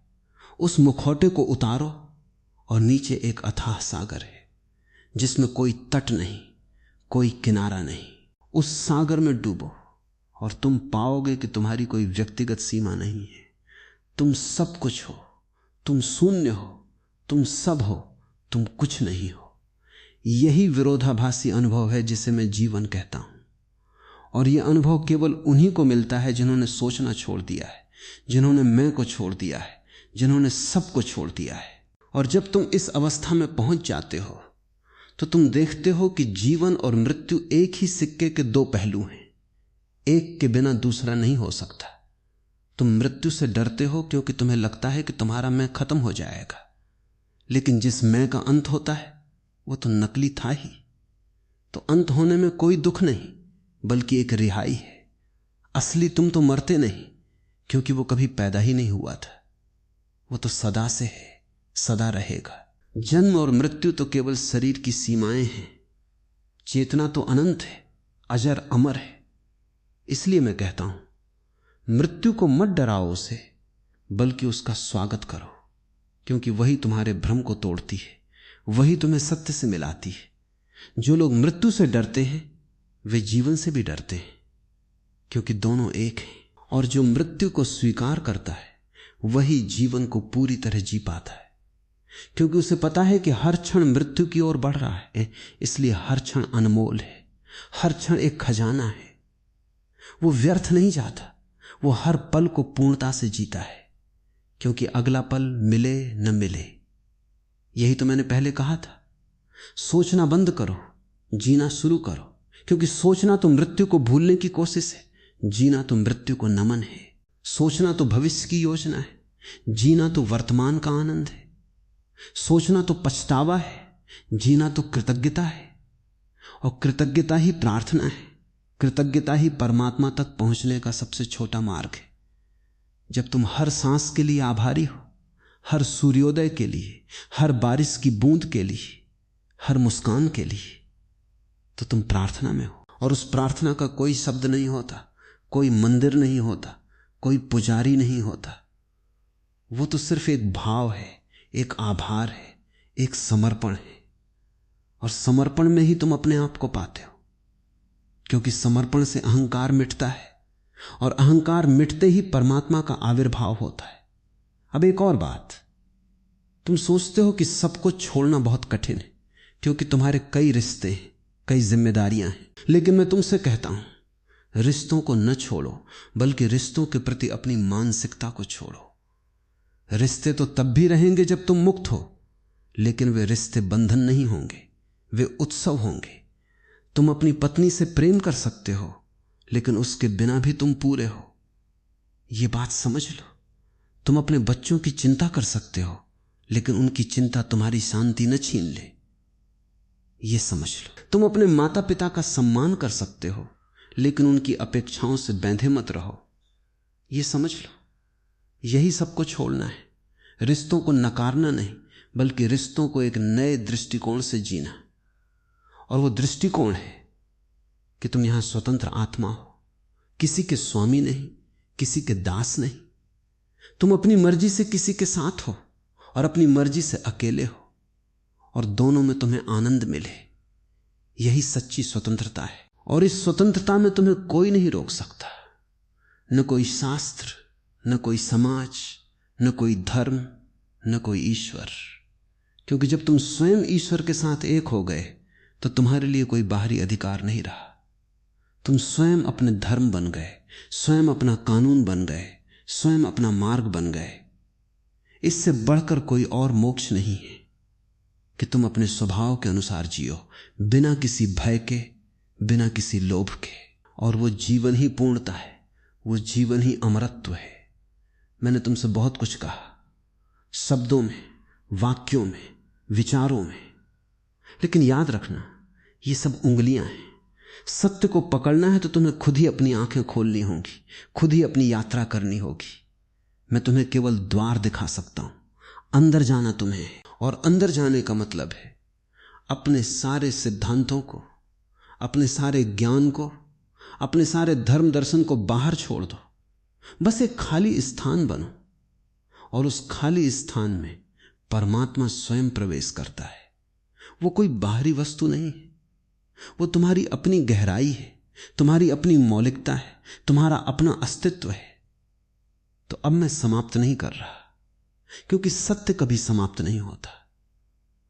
उस मुखौटे को उतारो और नीचे एक अथाह सागर है जिसमें कोई तट नहीं, कोई किनारा नहीं। उस सागर में डूबो और तुम पाओगे कि तुम्हारी कोई व्यक्तिगत सीमा नहीं है। तुम सब कुछ हो, तुम शून्य हो, तुम सब हो, तुम कुछ नहीं हो। यही विरोधाभासी अनुभव है जिसे मैं जीवन कहता हूं। और यह अनुभव केवल उन्हीं को मिलता है जिन्होंने सोचना छोड़ दिया है, जिन्होंने मैं को छोड़ दिया है, जिन्होंने सब को छोड़ दिया है। और जब तुम इस अवस्था में पहुंच जाते हो तो तुम देखते हो कि जीवन और मृत्यु एक ही सिक्के के दो पहलू हैं, एक के बिना दूसरा नहीं हो सकता। तुम मृत्यु से डरते हो क्योंकि तुम्हें लगता है कि तुम्हारा मैं खत्म हो जाएगा, लेकिन जिस मैं का अंत होता है वो तो नकली था ही। तो अंत होने में कोई दुख नहीं बल्कि एक रिहाई है। असली तुम तो मरते नहीं, क्योंकि वो कभी पैदा ही नहीं हुआ था, वो तो सदा से है, सदा रहेगा। जन्म और मृत्यु तो केवल शरीर की सीमाएं हैं, चेतना तो अनंत है, अजर अमर है। इसलिए मैं कहता हूं, मृत्यु को मत डराओ उसे, बल्कि उसका स्वागत करो, क्योंकि वही तुम्हारे भ्रम को तोड़ती है, वही तुम्हें सत्य से मिलाती है। जो लोग मृत्यु से डरते हैं वे जीवन से भी डरते हैं, क्योंकि दोनों एक हैं। और जो मृत्यु को स्वीकार करता है वही जीवन को पूरी तरह जी पाता है, क्योंकि उसे पता है कि हर क्षण मृत्यु की ओर बढ़ रहा है, इसलिए हर क्षण अनमोल है, हर क्षण एक खजाना है। वो व्यर्थ नहीं जाता, वो हर पल को पूर्णता से जीता है, क्योंकि अगला पल मिले न मिले। यही तो मैंने पहले कहा था, सोचना बंद करो, जीना शुरू करो, क्योंकि सोचना तो मृत्यु को भूलने की कोशिश है, जीना तो मृत्यु को नमन है। सोचना तो भविष्य की योजना है, जीना तो वर्तमान का आनंद है। सोचना तो पछतावा है, जीना तो कृतज्ञता है, और कृतज्ञता ही प्रार्थना है। कृतज्ञता ही परमात्मा तक पहुंचने का सबसे छोटा मार्ग है। जब तुम हर सांस के लिए आभारी हो, हर सूर्योदय के लिए, हर बारिश की बूंद के लिए, हर मुस्कान के लिए, तो तुम प्रार्थना में हो। और उस प्रार्थना का कोई शब्द नहीं होता, कोई मंदिर नहीं होता, कोई पुजारी नहीं होता। वो तो सिर्फ एक भाव है, एक आभार है, एक समर्पण है। और समर्पण में ही तुम अपने आप को पाते हो, क्योंकि समर्पण से अहंकार मिटता है, और अहंकार मिटते ही परमात्मा का आविर्भाव होता है। अब एक और बात, तुम सोचते हो कि सबको छोड़ना बहुत कठिन है, क्योंकि तुम्हारे कई रिश्ते हैं, कई जिम्मेदारियां हैं। लेकिन मैं तुमसे कहता हूं, रिश्तों को न छोड़ो, बल्कि रिश्तों के प्रति अपनी मानसिकता को छोड़ो। रिश्ते तो तब भी रहेंगे जब तुम मुक्त हो, लेकिन वे रिश्ते बंधन नहीं होंगे, वे उत्सव होंगे। तुम अपनी पत्नी से प्रेम कर सकते हो, लेकिन उसके बिना भी तुम पूरे हो, यह बात समझ लो। तुम अपने बच्चों की चिंता कर सकते हो, लेकिन उनकी चिंता तुम्हारी शांति न छीन ले, यह समझ लो। तुम अपने माता पिता का सम्मान कर सकते हो, लेकिन उनकी अपेक्षाओं से बंधे मत रहो, यह समझ लो। यही सबको छोड़ना है, रिश्तों को नकारना नहीं, बल्कि रिश्तों को एक नए दृष्टिकोण से जीना। और वो दृष्टिकोण है कि तुम यहां स्वतंत्र आत्मा हो, किसी के स्वामी नहीं, किसी के दास नहीं। तुम अपनी मर्जी से किसी के साथ हो और अपनी मर्जी से अकेले हो, और दोनों में तुम्हें आनंद मिले। यही सच्ची स्वतंत्रता है। और इस स्वतंत्रता में तुम्हें कोई नहीं रोक सकता, न कोई शास्त्र, न कोई समाज, न कोई धर्म, न कोई ईश्वर। क्योंकि जब तुम स्वयं ईश्वर के साथ एक हो गए, तो तुम्हारे लिए कोई बाहरी अधिकार नहीं रहा। तुम स्वयं अपने धर्म बन गए, स्वयं अपना कानून बन गए, स्वयं अपना मार्ग बन गए। इससे बढ़कर कोई और मोक्ष नहीं है कि तुम अपने स्वभाव के अनुसार जियो, बिना किसी भय के, बिना किसी लोभ के। और वो जीवन ही पूर्णता है, वो जीवन ही अमरत्व है। मैंने तुमसे बहुत कुछ कहा, शब्दों में, वाक्यों में, विचारों में, लेकिन याद रखना, ये सब उंगलियां हैं। सत्य को पकड़ना है तो तुम्हें खुद ही अपनी आंखें खोलनी होंगी, खुद ही अपनी यात्रा करनी होगी। मैं तुम्हें केवल द्वार दिखा सकता हूं, अंदर जाना तुम्हें है। और अंदर जाने का मतलब है अपने सारे सिद्धांतों को, अपने सारे ज्ञान को, अपने सारे धर्म दर्शन को बाहर छोड़ दो। बस एक खाली स्थान बनो, और उस खाली स्थान में परमात्मा स्वयं प्रवेश करता है। वो कोई बाहरी वस्तु नहीं है, वो तुम्हारी अपनी गहराई है, तुम्हारी अपनी मौलिकता है, तुम्हारा अपना अस्तित्व है। तो अब मैं समाप्त नहीं कर रहा, क्योंकि सत्य कभी समाप्त नहीं होता।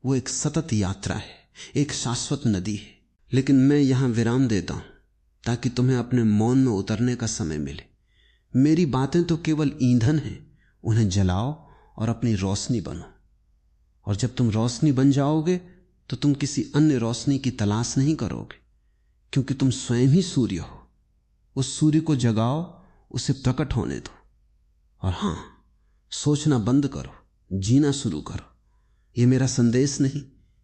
वो एक सतत यात्रा है, एक शाश्वत नदी है। लेकिन मैं यहां विराम देता हूं ताकि तुम्हें अपने मौन में उतरने का समय मिले। मेरी बातें तो केवल ईंधन हैं, उन्हें जलाओ और अपनी रोशनी बनो। और जब तुम रोशनी बन जाओगे तो तुम किसी अन्य रोशनी की तलाश नहीं करोगे, क्योंकि तुम स्वयं ही सूर्य हो। उस सूर्य को जगाओ, उसे प्रकट होने दो। और हां, सोचना बंद करो, जीना शुरू करो। यह मेरा संदेश नहीं,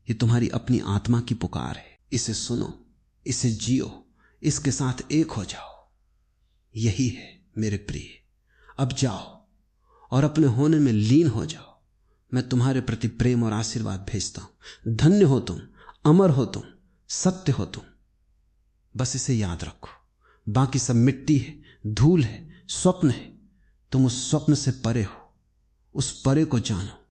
ये तुम्हारी अपनी आत्मा की पुकार है। इसे सुनो, इसे जियो, इसके साथ एक हो जाओ। यही है मेरे प्रिय। अब जाओ और अपने होने में लीन हो जाओ। मैं तुम्हारे प्रति प्रेम और आशीर्वाद भेजता हूं। धन्य हो तुम, अमर हो तुम, सत्य हो तुम। बस इसे याद रखो। बाकी सब मिट्टी है, धूल है, स्वप्न है। तुम उस स्वप्न से परे हो, उस परे को जानो।